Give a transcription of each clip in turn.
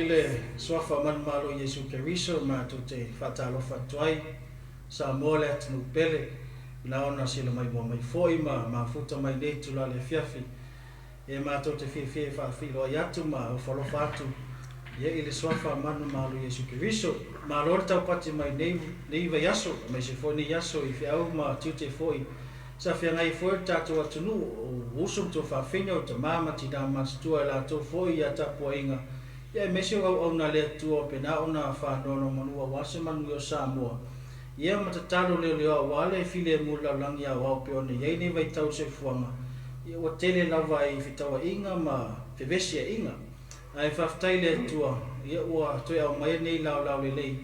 ile swafa man malo Yesu Keriso ma to te fatalofa tuai sa mole atnu pele na ona sila mai mai foi ma futa mai le tula le fiafi e ma to te fi fa filo yatu ma folo fatu ye ile swafa man malo Yesu Keriso ma lorta pati mai nei va yaso mai se foni yaso I fi au ma tute foi sa fi ngai foi tatu atunu usum to fa finyo to mama ti da mas tu la to foi ya ta poinga ye mesio au na le tu pe na ona fa no manua wase manu yo Samoa ye mata talo le wale file mula lang ya wa pe ona ye ni vai tau se fuanga ye o tele la vai fitawa inga ma fevesia inga ai fa taile tu ye o to ya mai nei la le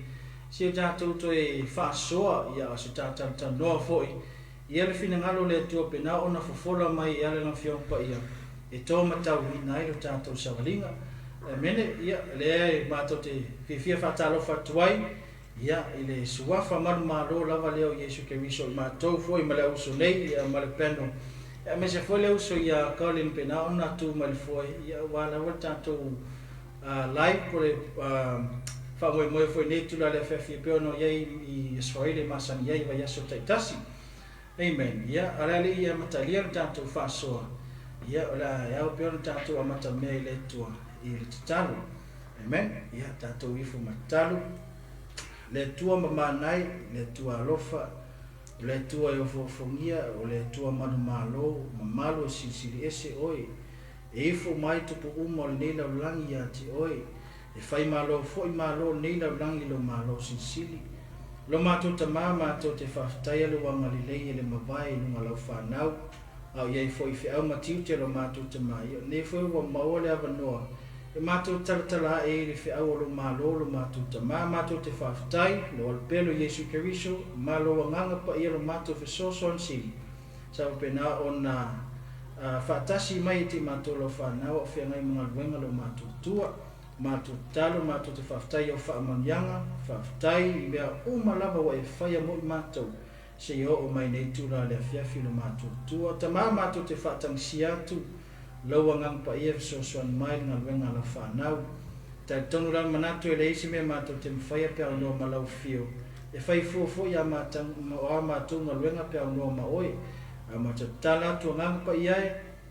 si ta to e fa soa ya si ta no foi ia le fina ngalo le tu pe na ona fofola mai ia le na fiong pa ia e to mata wi nai lo tato savalinga mene ia le mato te fifia fatalo fatuai ia ile suafa malo lava leo Yesu Keriso mato foi mala uso nei ia mala peno e me se foi le uso ia Colin pe na ona tu mal foi ia wala wa tato live por fa moi foi nei tu la le fefia pe ono ia I Israel masan ia va yaso taitasi amen ya alali ya matalia tanto faso ya la ya opio tanto amata me le tua I talo amen ya tanto ifu matalo le tua mamanai le tua lofa le tua yo fofongia o le tua malo sisili ese oi e ifu mai tu pu umo le la langi ya ti oi e fai malo foi malo ne la langi lo malo sisili lo mato tamama to te faftaya lo wangalilei le mavai no la fanau au ye foi fi au matiu te lo mato tamai ne foi wa maole avanoa e mato tala e fi au lo mato tamama to te faftai lo pelo Yesu Keriso malo wanganga pa ia lo mato fe so si sa pena ona fatasi mai ti mato lo fanau fi ngai mga lo mato tua matu talo matu te faftai o fa manyanga faftai be uma lava wa faya mo mato se yo o mai nei tu la le fiafi no matu tu tama matu te fatang siatu lowangang pa ia so mai ngal wenga la fa nau ta tonu la manatu le isi me matu te faya pe no malau fio e fai fo ya matang o matu ngal wenga pe no ma oi matu tala tu ngang pa ia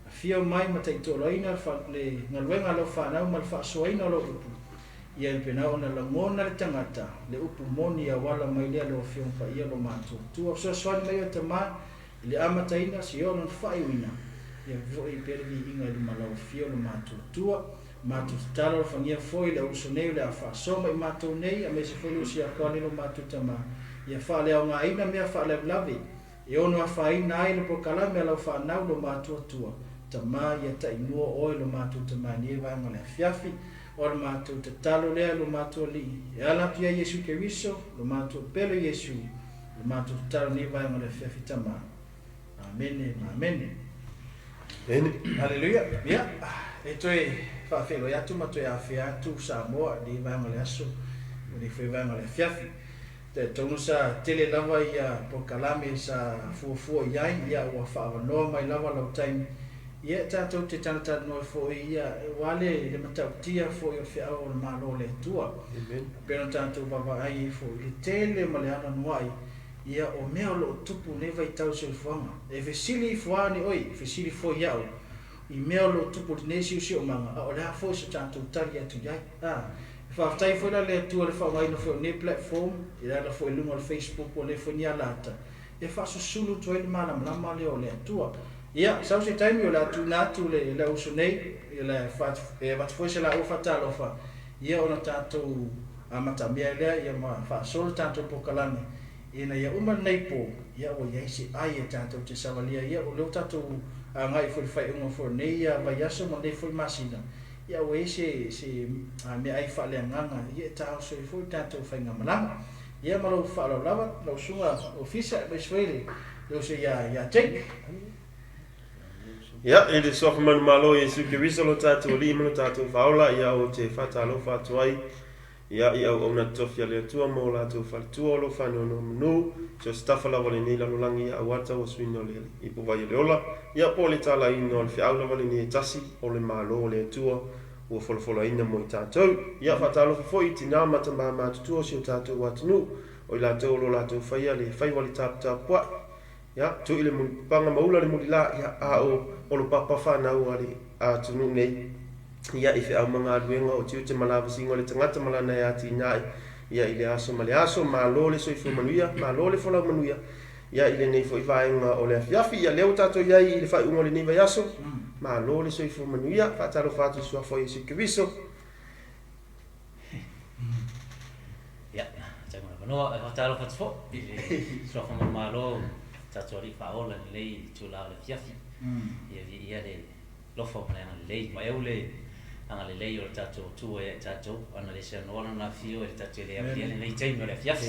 fio mai mata to loina fa le ngalwenga lo fa na mal fa soina lo upu ia le pena ona la mona le tangata le upu moni ya wala mai le lo fio fa ia lo matu tu so mai te ma le amata ina si ona fa ina ia vo I perdi inga le malo fio lo matu tu matu talo fa ia foi le uso nei le fa so mai matu nei a me se foi usia ko ni lo matu tama ia fa le ona ina me fa le lavi e ona fa ina ile po kala me lo fa na lo matu tua tama ia ta inua o lo matu tama ni va ngale fiafi o lo matu te talo le lo matu li e ala pia Yesu Keriso lo matu pelo Yesu lo matu talo ni va ngale fiafi tama amen amen haleluya ya eto e fa felo ya tu matu ya fia tu Samoa di va ngale aso ni foi va ngale fiafi te tonu sa tele lava ia po kalame sa fu ia wa fa no mai lava lo time ia tatou te tangata no fo ia wale le matautia fo ia fe au malo le tua pero tatou baba ai fo le tele male ana noai ia o mea lo tupu ne vai tau se fanga e fesili fuani oi fesili fo ia I mea lo tupu ne si o manga o la fo se tatou talia tu ia fa tai fo le tua le fa mai no fo ne platform ia la fo lungo al Facebook o le fo nia lata e fa so sulu to ele mala mala le o le tua ia sau se time yo la tu le la usonei la fat wat foi se la o fatalo fa ia ona tatou amata mea le ia ma fa sol tatou pokalane ina ia uma nei po ia o ia se ai tatou te savalia ia o lo tatou ngai foi fai un for nei ia va yaso mo nei foi masina ia o ese se me ai fa le nganga ia tau se foi tatou fai ngamala ia ma lo fa lo lava lo sunga Ofisa be swele lo se ia take Ya, ele sofa man malo Yesu Keriso lo tatu li mo tatu faula ya o te fatalo fatuai ya o na tofia le tua mo la tu fatu lo fano no no so stafa la vole ni la langi ya wata o swino le ipo vai le ola ya po le tala ino le faula vole ni tasi o le malo le tua ua folofoloaina mo i tatou ia faatalofa foʻi tinā matamā matutua o si o tatou atunuu o i latou lo latou faia le faiva le taputapuaʻi ia tuʻi le mulipapaga maula le mulila ia a o lo papa fanau a le atunuu nei ia i feʻaumagaluega o tiu te malavasiga o le tagata ma lana e atinaʻi ia i le aso ma le aso malo le soifuamanuia malo le folaumanuia ia i lenei foʻi vaega o le afiafi ia lea ua tatou iai i le faaiʻuga o lenei vaiaso malo le soifuamanuia faatalofa atu suafa o iesu keriso ia taimana manoa e faatalofa atu foʻi i le suafa malamalo tatou alii faaola lelei tulao le afiafi ia le lofa ma le aga lelei ma eu le aga lelei o le tatou atua ia i tatou ana le seanoala na afio e le tatou le afiafi lenei taimi o le afiafi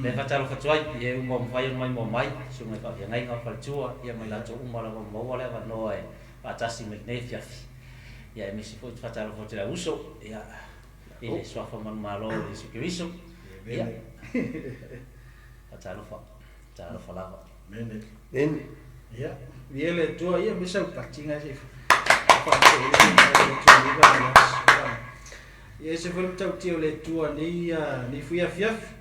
le faatalofa atu ai ia uma mafai ona mai moa mai suga i faafiagaiga o faletua ia mai latou uma lava maua le avanoa e faatasi ma lenei afiafi ia e misi foʻi faatalofa te lauso ia i le suafa malamalo o iesu keriso ia faatalofa lava Mene. Ya, dia le tua ia bisa patinga se. Ia se foi tau tio le tua ni fui afiaf.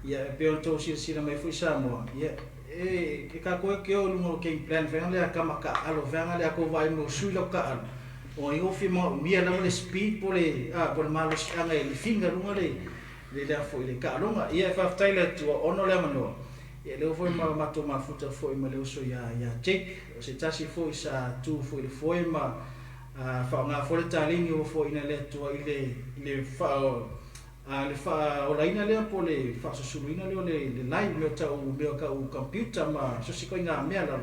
Ia pe on to sila mai fui Samoa. Ia ke ka ko ke o lungo ke plan fa le ka maka alo fa le ko vai mo suilo ka alo. O i ofi mo mia la le speed pole por malo anga le finger lungo le da foi le ka longa ia fa taile tua ono le mano. Ia leo foi mato mafuta foi ma leo so ya Jake o se tasi foi sa tu foi le foi ma fa nga foi talingi o foi na le tu le fa o la ina le po le fa so suluina le live me ta o me ka o computer ma so si ko nga me la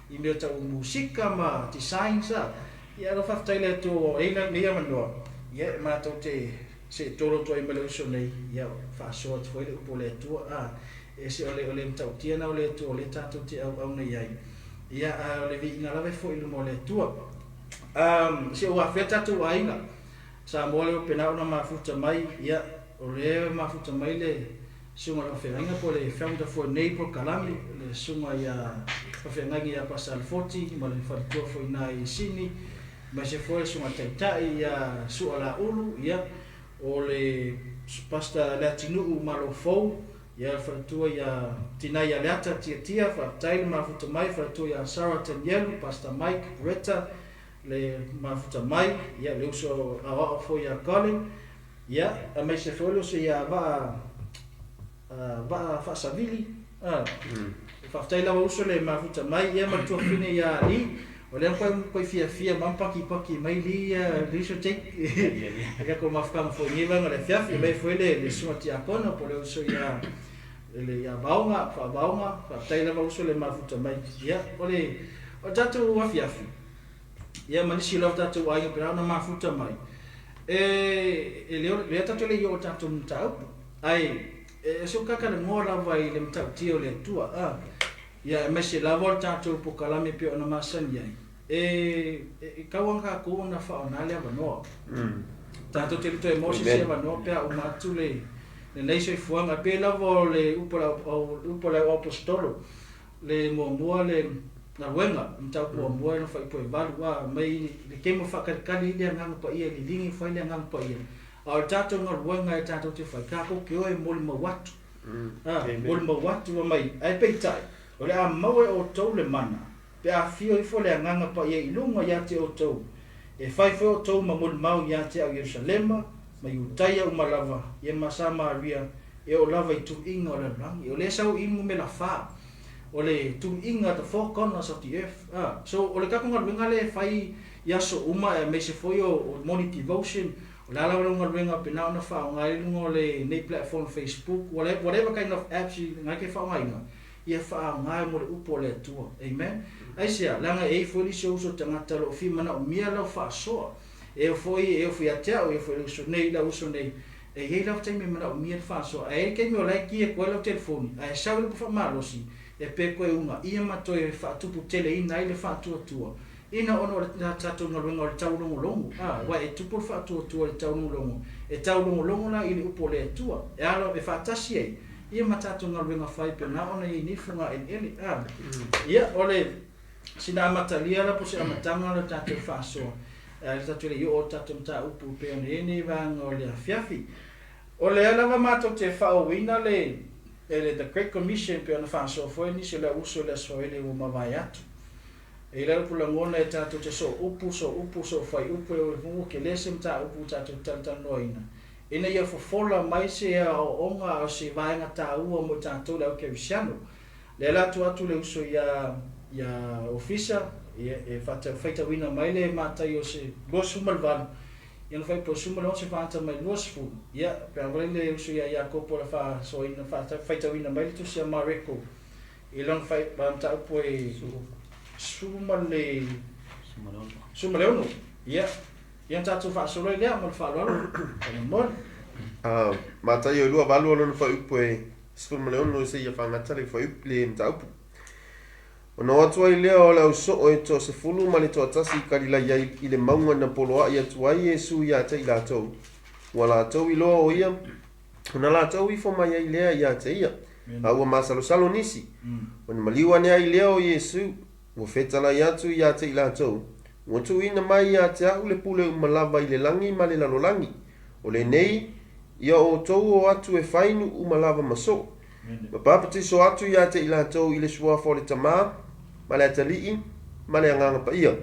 i me ta o musika ma design sa ia lo fa taile tu ina me ya mano ia ma to te se tolo to i me leo so nei ia fa so foi le po le tu e se ole mtautia na ole tu ole tatu te au nei ai ia ole vi na lave fo ilu mo le tua se o afeta tu ainga sa mo le pena una mafuta mai ia ole mafuta mai le sunga o fenga po le founder for neighbor kalami le sunga ia o fenga ia pasal 40 mo le fatu fo ina i sini ma se fo sunga tai ia su ala ulu ia ole pasta latinu malo fo ia fatua ia tina ia leata tia fa tail mafuta mai fatua ia Saratan Yelu pasta Mike Retta le mafuta mai ia le uso awa fo ia Colin ia a mai se folio se ia va fa savili fa tail uso le mafuta mai ia ma tu fine ia li o le ko fia mampaki mai li so tek ia ko mafka fo niva le fiafi mai foi le suati akona po le uso ia le ya baunga fa taila va uso le mafuta mai ia ole o tatu afiafi ia manisi lo tatu ai pera na mafuta mai le tatu le yo tatu mtau ai so kaka le ngora vai le mtau tio le tua ia mesi la volta tatu po kalame pe ona masan ia kawanga ko na fa ona le va no tatu te to emosi se va no pe o matule le nei se fuanga pe la vole upola apostolo le mo le na wenga mtau po mo no fa po valu wa mai le kemo fa kali le nga pa ia le lingi fa le nga pa ia o tato no wenga tato te fa ka ko ke o mol mo watu mol mo watu mai ai pe tai o le a mau o to le mana pe a fio i fo le nga pa ia ilunga ya te o to e fai fo to ma mol mau ya te o Jerusalema ma yutaya umalava ye masama ria e o lava i tu inga o le rangi o le sau imu me la fa o le tu inga the four corners of the earth so o le kakunga wenga le fai yaso uma e me se foi o morning devotion o la la wenga wenga pena ona fa ngai lungo le nei platform Facebook whatever kind of apps ngai ke fa ngai ia fa ngai mo le upo le tua amen ai sia langa e foi so tangata lo fi mana o mia lo fa so e foi até o foi o nei la uso nei e ei la tem me mana o mia fa so e ke me o like e ko la telefone ai sa le fa malo si e pe ko uma ia mato e fa tu tele ina ile fa tu ina ono la tatu no lo tau no longo wa e tu por fa tu le tau no longo e tau no longo la ile upo le tua e alo e fa tasi e ia matatu no lo fai pe na ona i ni funga en ele ia ole sina matalia la po se amatanga la tatu fa so le tatu le o tatu mta upu pe ni vang o le fiafi o le ala va mato te fa o ina le the Great Commission pe ona fa so foi ni se la uso le so ele o mavai atu e le pula ngona e tatu te so upu so fai upu o fu ke le sim ta upu tatu tanta noina ina ia fofola mai se o onga o se vai nga ta ua mo tatu le o ke visiano le la tu atu le uso ya Ofisa e faita wina mai le matai o se gosu malvan ia fai po suma lo se fanta mai losfu ia pe le uso ya kopo la fa so ina faita wina mai tu se mareko e long fai banta po e suma le ono ia tatu fa so le ma fa lo mo matai o lua valu lo fa upo e suma le ono se ia fa ngata le fa upo le mtaupu ono atu ai leo la uso o e to se fulu ma le to atasi kalila ia i le maunga na poloa ia tuai Yesu ia te ila tau wala tau i loa o ia una la tau i foma ia i lea ia te ia a ua masalo salo nisi ona maliwa ne ai leo Yesu o fetala ia tu ia te ila tau o tu ina mai ia te au le pule umalava i le langi ma le lalolangi o le nei ia o tau o atu e fainu umalava maso ma papati so atu ia te ila tau i le suafo le tamaa ma le atalii ma le anganga pa ia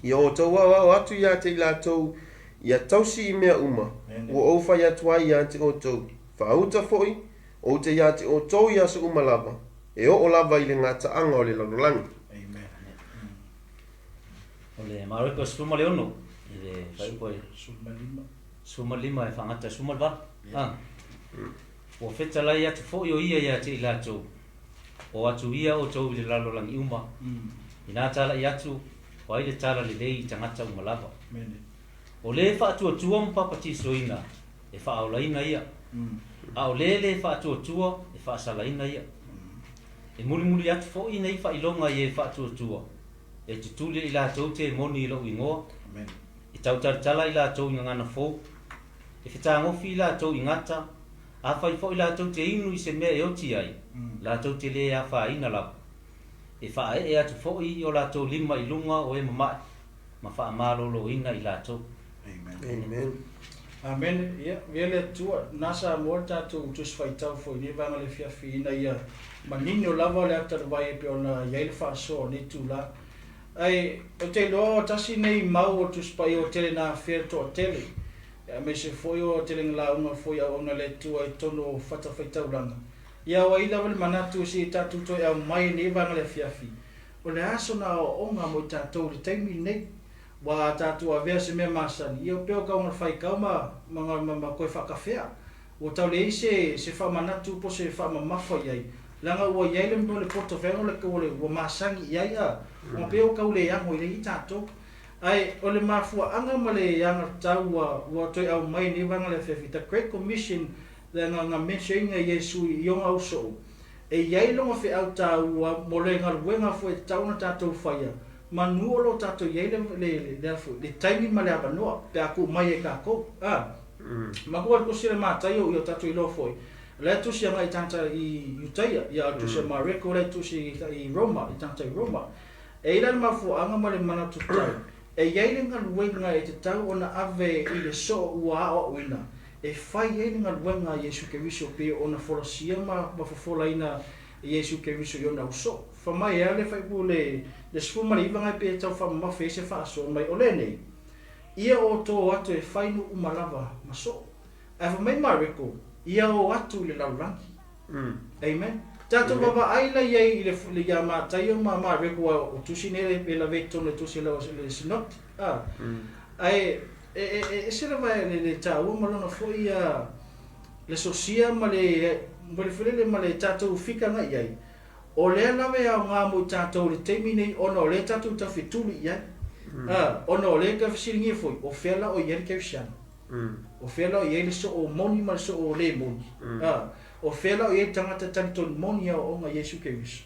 ia o tau au atu ia te ila tau ia tausi i mea uma o ofa ia tuai ia te o tau whauta foi o te ia te o tau ia se umalava e o lava i le ngata anga o le lalolangi o le mareko suma le ono i le whaipo e suma lima e whangata suma lwa o fetala ia te foi o ia te ila tau o atu ia o tau i le lalolangi uma i nā tala i atu o ai le tala le lei i tangata umalava o le whaatuatua mpapati soina e whaaulaina ia a o le whaatuatua e whaasalaina ia e muri atu fo i nei whailonga i e whaatuatua e tutuli i la tau te moni i lau ingoa e tautartala i la tau i ngana fo e whitangofi i la tau i ngata a whai fo i la tau te inu i se mea e oti ai la tau te le a whaina lau e wha e atu fo i o la tau lima i lunga o e mamai ma wha amalolo ina i la tau Amen. Ia, vele tua nasa morta tu faitau foi ni vanga le fiafi ina ia manini o lava le ata vai pe ona ia le fa so ni tu la. Ai o te lo tasi nei mau o tu spai o tele na fer to tele. Ya me se foi o tele la uma foi a ona le tua i tono fata faitau langa. Ia wa ila vel manatu si tatu to ia mai ni vanga le fiafi. O le aso na o onga mo tatu le taimi nei wa tatu a vea se mea masani. Ia peo ka unga whai kauma ma koe whakawhea. O tau le ise se whamanatu po se whamamafa iai. Langa ua iai le mpo le poto whenga le ka ole ua masangi iai a. O peo ka ule yango i le i tato. Ai, o le mafua anga ma le yanga tau ua toi au mai ni vanga le whewhi. The Great Commission le nga mensha inga Yesu i yonga au so. E iai longa whi au tau ua mo le ngaruenga fu e tau na tatou whaia. Manu lo tato ye le taimi male aba no pe aku mai e ka ko ma ko sire mata yo tato ilo foi le tu sia mai tanta i Utaia ya tu sia Mareko le tu si i Roma i tanta i Roma e ila ma fu anga male mana tu tai e ye le ngal wenga e te tau ona ave i le so ua o wina e fai ye ngal wenga Yesu ke viso pe ona folosia ma fofola ina Yesu ke viso yo na uso fa mai ale fai pule le sfuma li vanga pe tau fa ma fe se fa so mai ole nei ia o to atu e fainu umalava maso a fa mai Mareko ia o atu le laurangi amen tato baba aila ye le ya ma tayo ma Mareko o tusine le la veto le tusine le sinot ai se le vai le tau ma lona foi ia le sosia ma le fele ma le tato fika na ia o le lawe au ngā mo tātou le teimi nei ono le tātou ta fituli ia ono le ka fisiringi foi o fela o ieri ke fisiana o fela o ieri so o moni ma so o le moni o fela o ieri tangata tanton moni o nga Yesu ke viso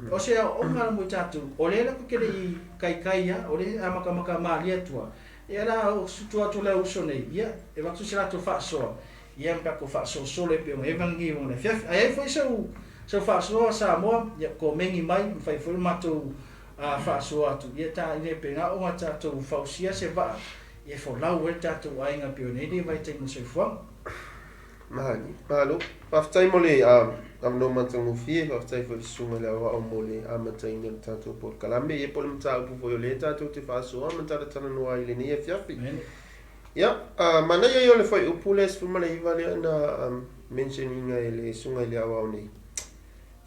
o se o ngā mo tātou o le la kukele i kai ia o le amaka maali atua ia la o sutu atu le uso nei ia e watu sila to fa soa ia mpako fa so sole pe o evangi o le fiaf ai foi so fa so sa mo ya ko mengi mai fai foi mato a whaasua atu ia tā ine pe ngā o tātou whausia se wā ia wholau e tātou ainga pio nei ni vai teimu se whuang. Mahani, mahalo. Whaftai mole am no mantangu fie, whaftai fo sunga le awa o mole a matai ni tātou por kalame, e pole mta upu fo le tātou te whaasua, mantara tana noa ile ni e fiafi. Ia, mana ia yo le fai upu le sfumale iwa le na mentioninga e le sunga le awa o nei.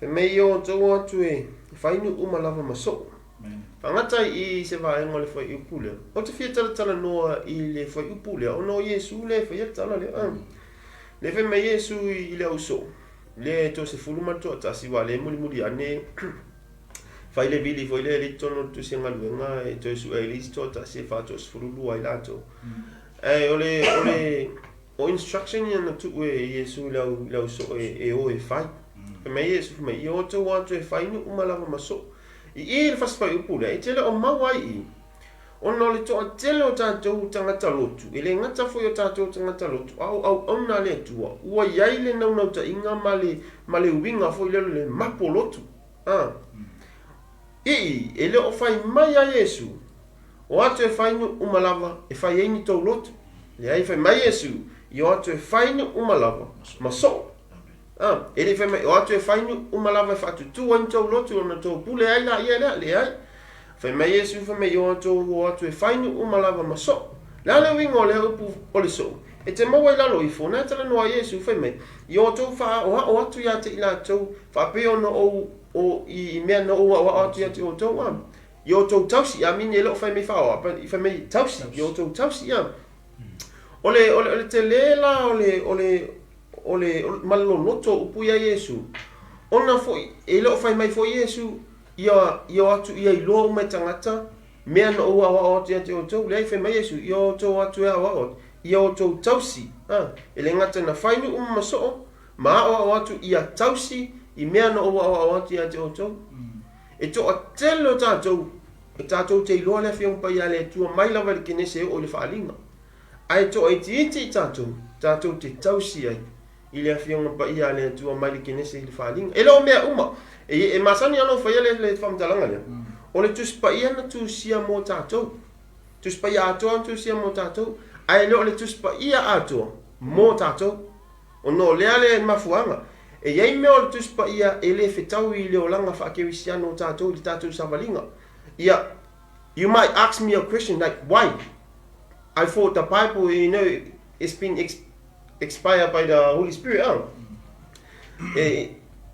Fe mei yo tau atu e whainu umalava maso. Whangatai I se vaenga le fai upu le. O te fia tala noa I le fai upu le, o no Yesu le fai tala le Le fe me Yesu I le auso. Le to se fuluma to ta si wa le muli ane. Fai le vili foi le tono tu se ngaluenga e to su e listo ta se fa to fululu ai lato. O instruction ya na tu e Yesu le auso e o e fai. Fe me Yesu me yo to wa to e fai no umalava maso. I le fas fai upu le e tele o mawai I. Ono le toa tele o tātou tangata lotu. I le ngata foi o tātou tangata lotu. Au ona le tua. Ua iai le nau ta inga ma le uinga foi le mapo lotu. E le o fai mai a Yesu. O atu e fai no umalava e fai eini tau lotu. Le ai fai mai Yesu. I o atu e fai no umalava. Maso. E le fai mai o atu e fai no umalava e fatu tua in tau lotu. Ona tau pule ai la ia le ai. Fai mai Yesu fai mai o atu e whainu umalava maso. Lale wingo le upu o le so. E te maua I lalo I fona tala noa Yesu fai mai. I o tau wha o atu ia te ila tau. Wha peo no o I mea no o atu ia te o tau am. I o tau tausi a mini e leo fai mai whao. I fai mai tausi. I o tau tausi am. Ole te lela o le malo loto upu ia Yesu. Ona foi e leo fai mai foi Yesu. Ia atu ia I loa mai tangata mea no ua o te ate o tau lei fe mai Yesu ia tau atu ia o ia o tau tausi e le ngata na whainu maso ma o atu ia tausi I mea no ua o te ate o tau e to a telo tātou te loa le whiong pa ia le tua mai lava le kinese o le whaalinga ai to e ti tātou te tausi ai I le whiong pa ia le tua mai le kinese le whaalinga e lo mea uma E masani ano fa le famtalanga le. O le tuspa ia na tu sia mo tatou. Tuspa ia ato tu sia mo tatou. Ai le tuspa ia ato mo tatou. O no le ale mafuanga. E yai me o tuspa ia ele fetau I le olanga fa ke wisiano tatou I tatou savalinga. Ia you might ask me a question like why? I thought the Bible it's been expired by the Holy Spirit.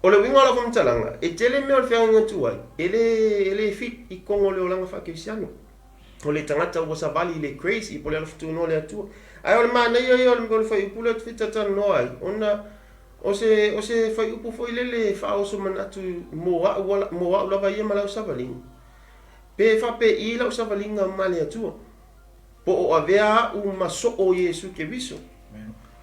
O le winga la famtalanga e tele me o le whainga tuai ele fit I kongo le olanga whakewisiano o le tangata o savali le crazy po le alfutu no le atua ai o le mana ia o le whai upu le fitata no ai ona o se whai upu foi le whaoso manatu mo a lava ia malau savalinga pe whape I lau savalinga ma le atua po o avea u maso o Yesu ke viso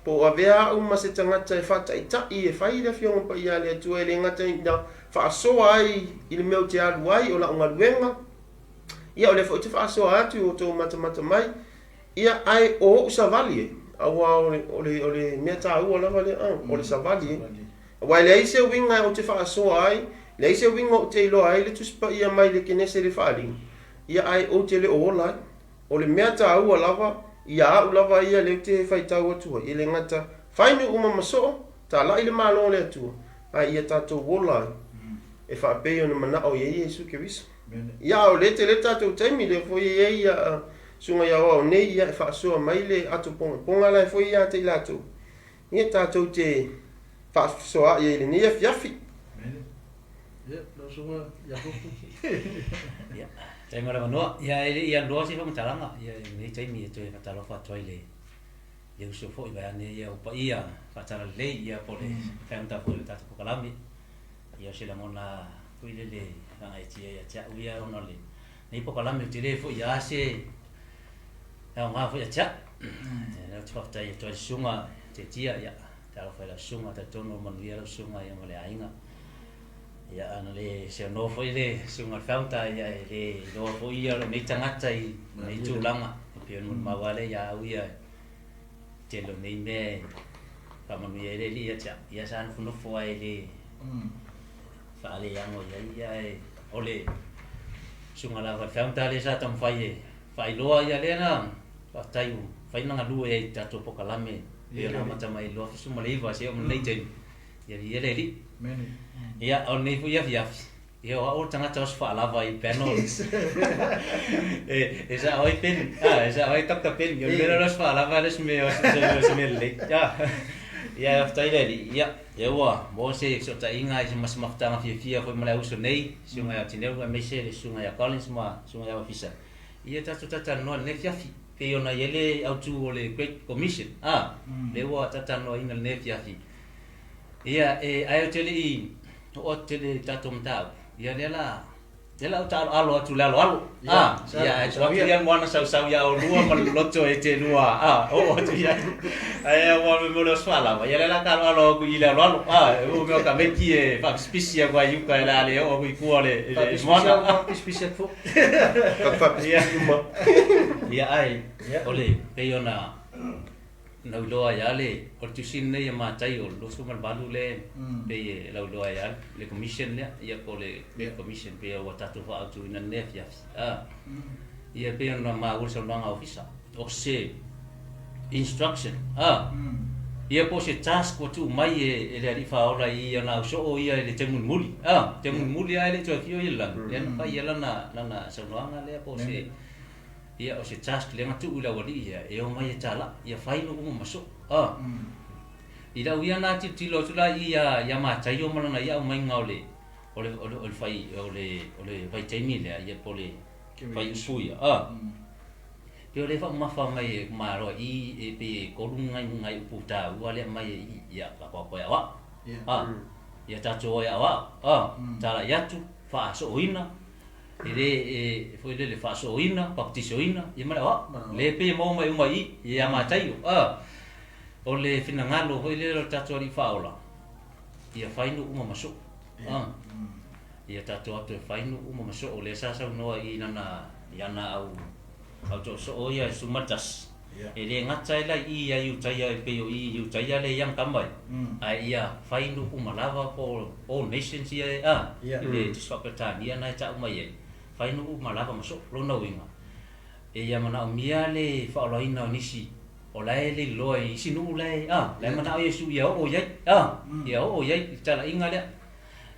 po avea uma se tangata e fata I tai e whai le whionga pa ia le atua e le ngata I na whaasoa ai I le meo te alu ai o la unga luenga ia o le whao te whaasoa atu o tō mata mai ia ai o usavali e awa o le mea tā ua lava le o le savali e wai le aise winga o te whaasoa ai le aise winga o te iloa ai le tuspa ia mai le kinese le whaalinga ia ai o te le ola o le mea tā ua lava ia au lava ia le te whaitau atua I le ngata whainu uma maso ta lai le malo le atua ai ia tātou wola e whaapei ona mana o ie Yesu ke viso ia o le tātou taimi le foi ia sunga ia o nei ia e whaasoa mai le ato ponga lai foi ia te ilatou ia tātou te whaasoa ia le nia fiafi ia lo sunga ia hupu ia Tai mara manoa, ia loa si whamtalanga, ia nei taimi e toi whatalo whatuai le ia uso fo I vaiane ia upa ia whatara le ia po le whaimta fo I tatu pokalami ia sila mona kuile le ranga tia ia tia uia ona le nei pokalami te le fo ia ase ea ngā fo ia tia nau te whafta ia toi sunga te tia ia talo whaila sunga te tono manuia lau sunga ia male ainga ia ana le se no foi le sunga falta ia le do foi ia le nei tangata I nei tulanga pe no mawale ia uia te lo nei me pa manu ia le ia san funo foi le fa le ia mo ia ole sunga la fa tale sa tam fai loa ia le na pa tai fai na lu e ta to pokalame ia na mata mai lo suma le va se o nei te ia le li ia on nei fu ia ia o tanga tos fa lava I peno esa oi pen esa oi tak pen ia le los fa lava les me le ia aftai le ia wa mo se so ta inga I mas maftanga fia foi mala uso nei sunga ya Otineru me se sunga ya Collins ma sunga ya Ofisa ia tata no ne fiafi pe ona yele au tu o le Great Commission le wa tata no ina ne fiafi ia ai o tele o tele tatom tau ia lela uta alo atu alo ia so ia mo na sau ia o lua ma loto e te lua o ia ai o mo lo swala ia lela ka alo ku ile alo o me ka meki e fa specia kwa yuka ela le o ku le mo na specia fo ka fa ia ai ole pe ona no loa ya le o tu sin ne ma tai o lo so mal balu le pe la loa ya le commission le ya ko le commission pe o tatu fa tu ina ne ya ia pe ona ma o so nga ofisa o se instruction ia po se task ko tu mai e le ri fa ora I na so o ia le temun muli ai le to fio ila le pa ia na so nga le po se ia o se task le ngatu ula wali ia e o mai tala ia fai no mo maso ila uia na tilo tula ia ma tai o mana ia o mai ngaule ole fai ole vai taimi le ia pole fai suia pe ole fa ma mai ma ro I pe ko ngai puta wale mai ia la pa ya wa ia ta cho ya wa tala ya tu fa so ina ele foi le fa so ina baptiso ina ia mara wa le pe mo mai ia ma tai o le fina ngalo foi le tato ri faula ia fainu uma maso ia tato atu fainu uma maso o le sa no I na au to so o ia sumatas ele ngatai la ia yu tai pe yo yu tai le yang kambai ai ia fainu uma lava po all nations ia le tiswapeta ia na ta uma ia fainu malava maso lo no winga e ia mana mia le fa lo ina nisi o lai le loi sinu lai le mana Yesu ia o ia ia o ia tala inga le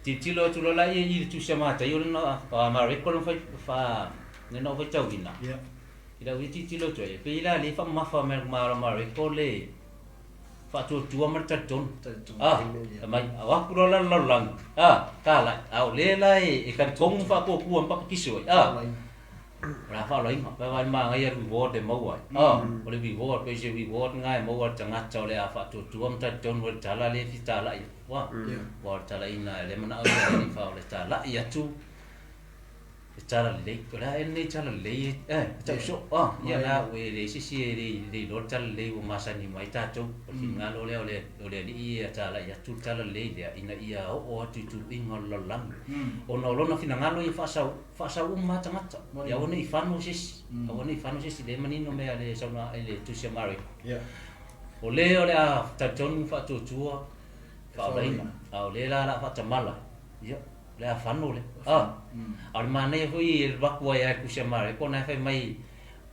titilo tulo lai I tu sama ta yo no ma recall fa ne no fa tau ina ila wi titilo to e pe ila le fa ma ma recall le fa tu mar ta ton mai awa puro la lang kala au le lai e kan kong fa ko ku pa kiso ra fa lai ma ba ma ngai ru wo de mo wa o le bi wo pe je bi wo ngai mo wa changa chau le fa tu mar ta ton wo tala le fi tala wa tala ina le mana au le fa le tala ya tu tala le ko la en ne tala le ta so ya la we le si le lo tala le o masani mai ta to finga lo le I tala ya tu tala le ina ia o tu ingol lo lang o no lo na finga lo I fa sa mata ya o ne fano sis le mani no me ale sa na ele tu se mari o le a ta ton fa tu fa la ina o le la fa ta mala ya le a fano le al mane foi bakwa ya ku se mare ko na fa mai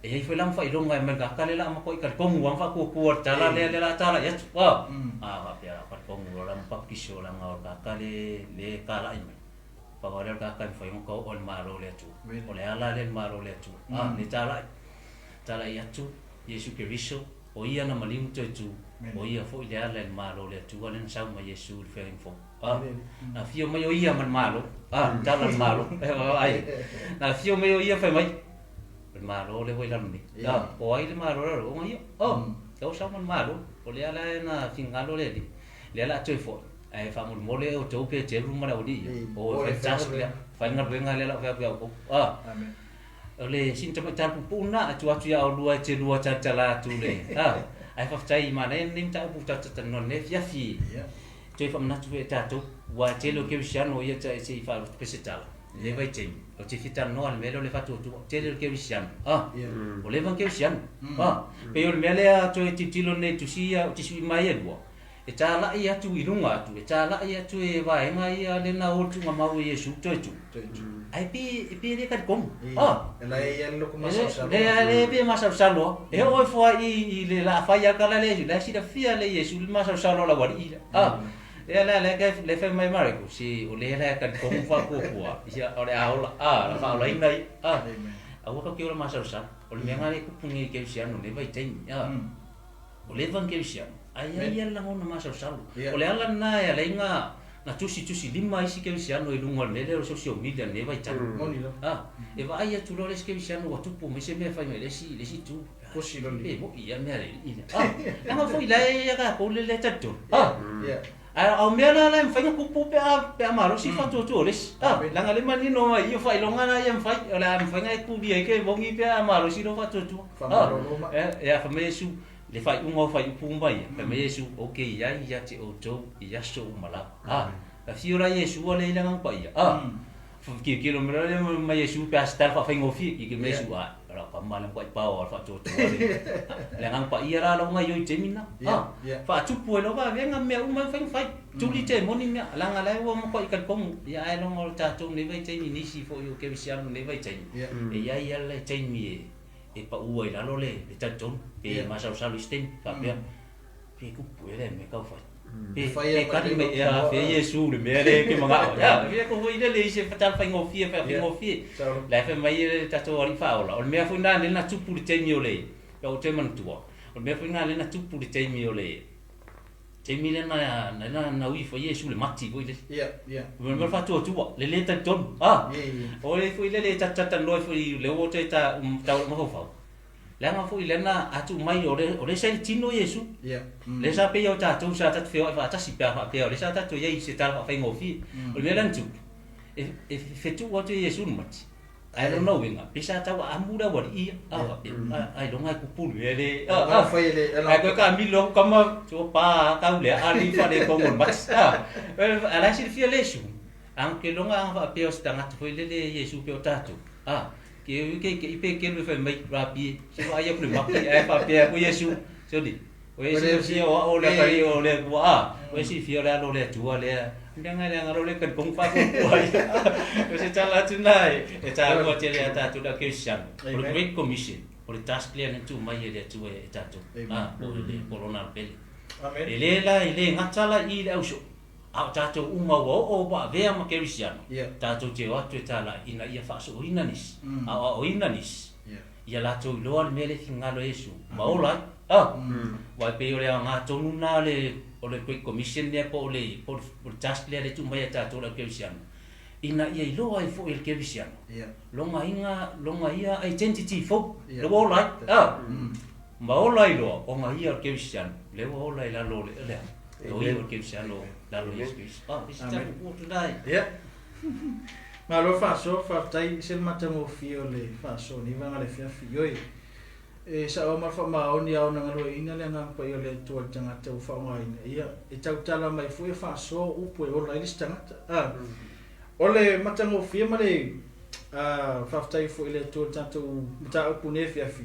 e foi lam fa I longa me ga kale la ma ko ka ko mu wa fa ku tala le la tala ya pa pia pa ko mu lam pa kiso la nga ga kale le kala I pa ga ga ka foi ko ol maro le tu o le ala le maro le tu ni tala ya tu Yesu Kristo o ia na malim tu o ia foi le ala le maro le tu alen sa ma Yesu fe info na fio mai o ia man malo tala malo ai na fio mai o ia fa mai malo le voi lam ni o ai le malo ro o ia o sa man malo o le ala na fingalo le le ala tu fo ai fa mo le o to pe je ru ma o di o fa chas le fa ngar venga le la fa ko amen le sin ta ta pu na tu ya o lua te lua ta la tu le ai fa tai ma ne nim ta pu ta no ne fia fi tu fa na tu ta tu wa te lo ke siano ia ta se fa pesitala le vai te o te fita no al melo le fa tu te lo ke siano o le van ke siano pe o mele a tu ti tilo ne tu sia ti sui mai e e tala ia tu ilunga tu e tala ia tu e vai ngai le na o tu mau Yesu tu ai pi le ka kom ela ia lo kuma sa le pi masa salo e o foi I le la faia kala le la si da fia le Yesu masa salo la wali e la ka le fe mai mare ko si o le la ka kom fa ko ia o le aula la fa la inai a o ka ke o masa salo o le menga le ku pungi ke sia no le vai tem o le van ke sia ai la ngona masa salo o le ala na ya le nga na tusi lima isi ke sia no ilunga le social media ne vai tam e va ai tu lo le ke sia no tu po me se me fa me le si tu ko si lo le mo ia me le na ma foi la ya ka ko le tatto au me la fa ku pu pe amaro si fa tu le la ngale mani no io fa ilonga na ia fa la fa ngai ku bi ke bongi pe amaro si no fa tu ya fa me su le fai unga fai pumba ia pe me Yesu okay ia te o to ia so mala la fiora Yesu le ila ngang pa ia ki lo mera le ma Yesu pe astar fa fai ngofi ki me Yesu ra pa mala ko pa o fa to le ngang pa ia ra lo nga yo temina fa tu pu lo va venga me uma fai tu li te moni me la nga la wo mo ko ikal pom ia ai lo ngol ta tu ne vai te ni si fo yo ke sia ne vai te ia le te mi e pa ua I lalo le taton pe masa usalo stem fa pe ku puere me ka fa pe ka me ya fe Yesu le me le ke manga ya pe ko foi le se fatal fa ngofie la fe mai tato ori fa ola o me fu na le na tupu le temi ole ya o te man tua o me fu na le na tupu le temi ole temi le na wi fa Yesu le mati ko ile me fa tu le taton o le fu le tata no fu le o te ta mo fa la nga fu ile na atu mai ore sai tino Yesu le sa pe yo ta tu sa ta fe fa ta si pa pe le sa ta tu ye se ta fa ngofi o le lan tu e fe tu o te Yesu mati I don't know winga pisa ta wa amura wa I don't like kupulu ele fa ele ko ka mi lo kama so pa ka le ali fa le ko mon mas ala si fi le su anche lo nga fa pe o sta ngat foi le Yesu pe o tatu ke ipe ke lo fa mai rapi so aya pro ma fa pe ko Yesu so di o Yesu si o le ka o le wa o si fi le lo le tu le jangan yang role kan kong fa ko ai se tala tunai e ta ko te le ta tu da Christian for the great commission for the task clear tu mai le tu e ta tu o le corona pel amen ele la ele ngatala I le auso a ta tu uma wo o ba ve ma Christian ta tu te wa tu ta la ina ia fa so inanis o inanis ia la tu lo al mele ngalo Yesu ma ola wa pe ole nga tonu na le o le commission ne po le por task le tu mai ta to la Christian ina ia lo ai fo el Christian longa ia identity fo le wo lai ma o lai lo o nga ia Christian le wo lai la lo le o ia Christian lo la lo Yesu is ta ko tu dai ma lo fa so fa tai se matamo fio le fa so ni va le fia fioi e sa o ma fa ma o ni au na ngalo ina le nga pa yo le tu tanga te fa ngai ia e tautala mai fu e fa so u pu o la lista o le matango fia ma le fa tai fu le tu tanto mata o pu ne fia fi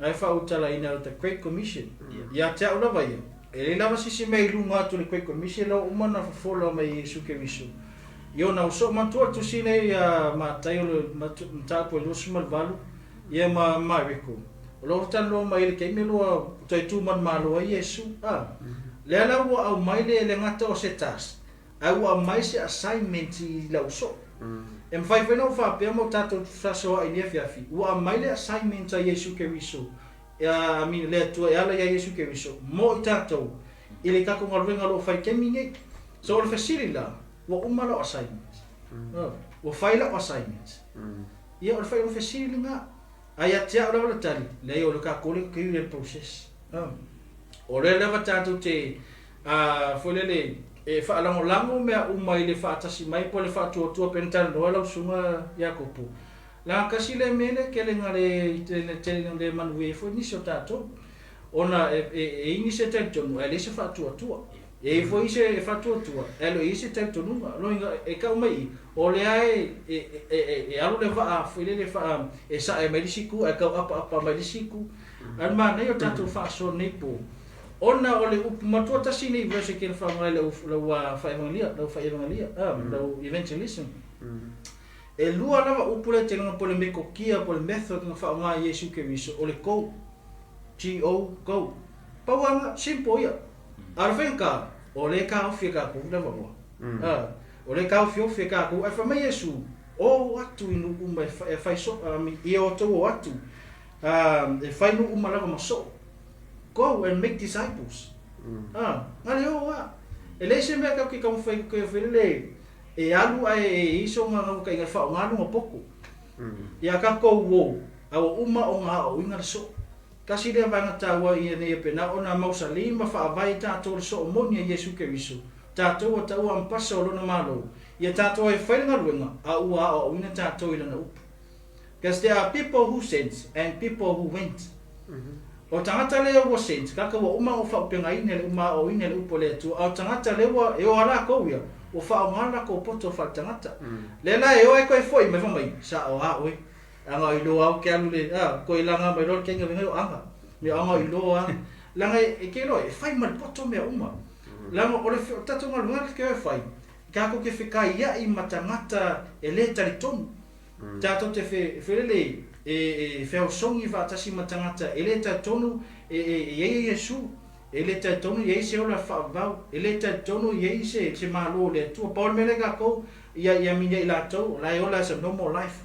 ai fa o tala ina o the great commission ia te o la vai e la si si mai lu ma tu le great commission lo o mana fa fo lo mai Yesu ke visu yo na so ma tu sine ma tai o mata po lo smal valu ia ma reko lo tan lo mai ke me lo tai tu man malo Yesu le ala wo au mai le ngata o setas au au mai se assignment I la so em fai no fa pe mo tato fa so ai ne fi wo au mai le assignment a Yesu ke riso a mi le tu ala ya Yesu ke riso mo tato ile ka ko ngalwenga lo fai ke minge so le fasili la wo umalo assignment wo fai la assignment ia o fai o fasili nga aya tia ora la tali le o ka ko le ke le process o le leva tanto te foi le e fa la mo me mai le fa tasi mai po le fa tu pentan do la sunga Yakopo la kasi le mele ke le ngare te le manwe foi ni so tato ona e ini se tanto no ele se fa tu e foi se fa tu elo ise tanto no lo e ka mai o le ai e alu le fa foi le fa e sa e mediciku e ka apa mediciku al ma ne yo tanto fa so nei po ona ole upu matua tasini verse ke fa mai le fa evangelia le evangelism e lua lava upu le tenga pole me kokia pole method nga fa nga Yesu ke viso ole go go pawanga simple ia arvenka ole ka ofika ku le vamo ole ka ofika ku e fa mai Yesu o watu inu umba e fai so i o to watu e fai no umma lava maso go and make disciples ngale o wa ele se me ka ki ka fai ko fele e alu ai iso nga ka inga fa nga no poko ya ka ko wo au umma o nga o inga so kasi le vanga tawa i ne pena ona mausalima fa vai ta to so monia Yesu ke viso ta to ta o am paso lo na malo ia tato e whainga ruenga a ua o ina tato i lana upu. Because there are people who sent and people who went. O tangata leo wa sent, kaka wa uma o whaupenga ine le uma o ine le upo le tu, o tangata lewa e o ala kouia, o whao ngala ko poto wha tangata. Lela e o e koe foi, mai whamai, sa o a oi. Anga i loa au ke alu le, koe langa mai rol kenga venga o anga. Me anga i loa, langa e ke loa, e whai mal poto mea uma. Langa o le tato ngalunga ke o e whai. Kako ke whikai ia i matangata e le tari tonu. Tato te whelele e whiaosongi whaatasi matangata e le tari tonu e Yesu. E le tari tonu e se ola whaavau. E le tari tonu e se malo le tua. Paul mele kako ia minia i la tau. La e ola as a normal life.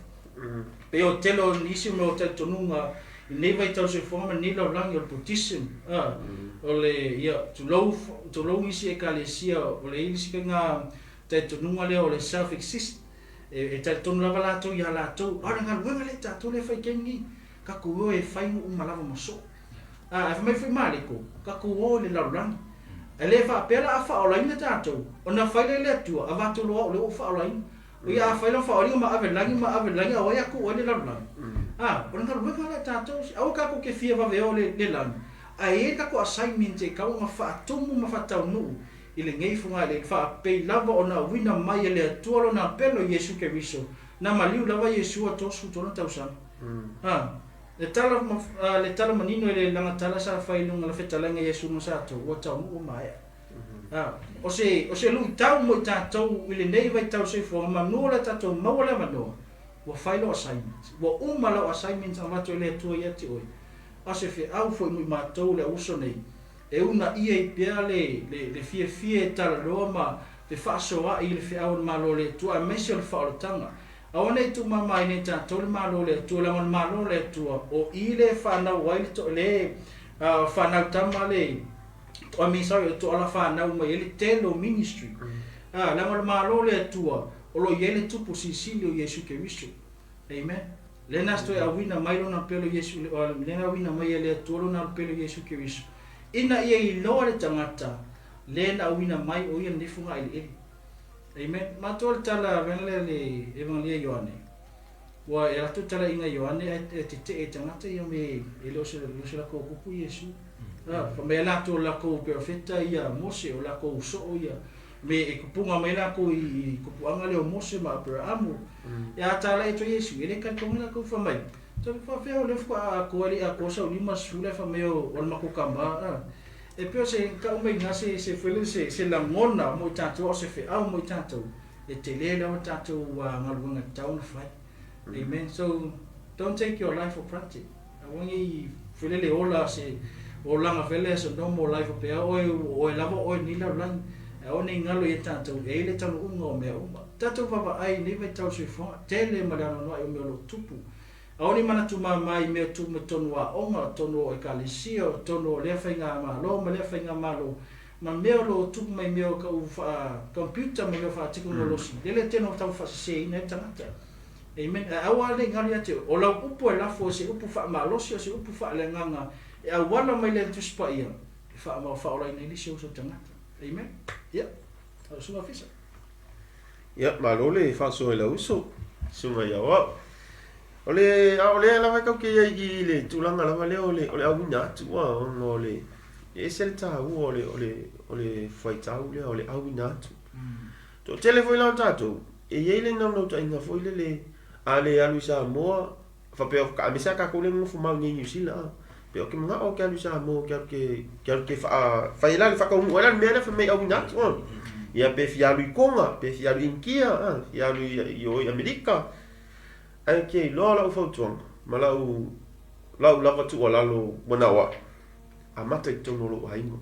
Pe o telo nisi me o tari tonu nga i neva i tau se forma nila o langi o le putism. O le ia tulou nisi e ka le sia o le ilisi ka nga te tununga leo le self-exist e te tonu lava lātou ia lātou ora ngā luenga le tātou le whai kengi ka kuo e whaingu umalava maso e whamai whi mariko ka kuo le laurangi e le wha pēra a whaolaina tātou o na whaile le atua a vātou loa o le o whaolaina o ia a whaila whaolinga ma ave langi o ia ku o le laurangi ora ngā luenga le tātou au kako ke fia vaveo le langi a e kako assignment e kau ngā whaatumu ma whatau nuu i le ngei funga le wha pei lava o na wina mai le atualo na pelo Yesu ke viso na maliu lava Yesu a tosu tona tausana le tala manino le langa tala sa whailunga la whetalanga Yesu no sato o tau mu o mai o se lui tau mo i tātou i le nei vai tau se fuanga manua le tātou maua le manoa wa whailo assignment wa umalo assignment a mato le atua ia te oi a se whi au fo i mui mātou le uso nei e una ia i pia le fie tala roa ma te whaasoa i le whiau malo le tua a mesi o le whaolotanga. Awana i tu mama i ne tātou le malo le tua langon malo le tua o i le whanau wai le whanau tama le o misari o tu ala whanau mai e le telo ministry. Langon malo le tua o lo i ele tupu sisili o Yesu ke visu. Amen. Lena sto e awina mai lo na pelo Yesu, lena awina mai e le tua lo na pelo Yesu ke visu. Ina ia i loa le tangata lena awina mai o ia nifunga ili ili. Amen. Matua le tala venle le evangelia Ioane. Wa e atu tala inga Ioane e te tangata ia me e lo se lako kupu Yesu. Me lako lako perfecta ia Mose o lako uso ia. Me e kupunga mai lako i kupuanga leo Mose ma Abrahamu. Ia tala e to Yesu. Ele kai konga lako whamai. Tō fa feo le fa ko ali a cosa o lima sula fa meo o ma ko kamba e peo se ka o mai nasi se fele se la mona mo tato o se fe au mo tato e te le o tato wa ngalunga town fight. Amen. So don't take your life for granted. I want you fele le ola se o langa fele so no more life pe o lava o ni la lang e o ni ngalo e tato e le tano ungo me o tato va ai ni ve tau se fo tele madano no ai me lo tupu. Aoni mana tu mai me tu me tonu a onga tonu e kalisio tonu le whainga malo ma le whainga malo ma meo lo tu mai meo ka u computer me lo fa teknologi le teno tau fa se ina tangata. Amen. Awa le ngari ate o la upu e la fo se upu fa malo se upu fa le nganga e awala mai le tu spa ia fa ma fa ola ina lisi o so tangata. Amen. Ya. Au suma Ofisa. Ya malo le fa so e la uso suma ya wa ole la vai ka ke i le tulanga la vale ole awina tu wa ole e sel ta ole foi ta ole awina tu to telefone la tato e ele no ta inga foi le ale alu sa mo fa pe ka misa ka ko le mo fuma ni sila pe o ke mga o ke alu sa mo ke fa ila le fa ko mo la me la fa me au na ia pe fialu konga pe fialu inkia fialu yo Amerika ai ke lo la fo tuang ma la lava tu la lo bona wa amata tono lo haingo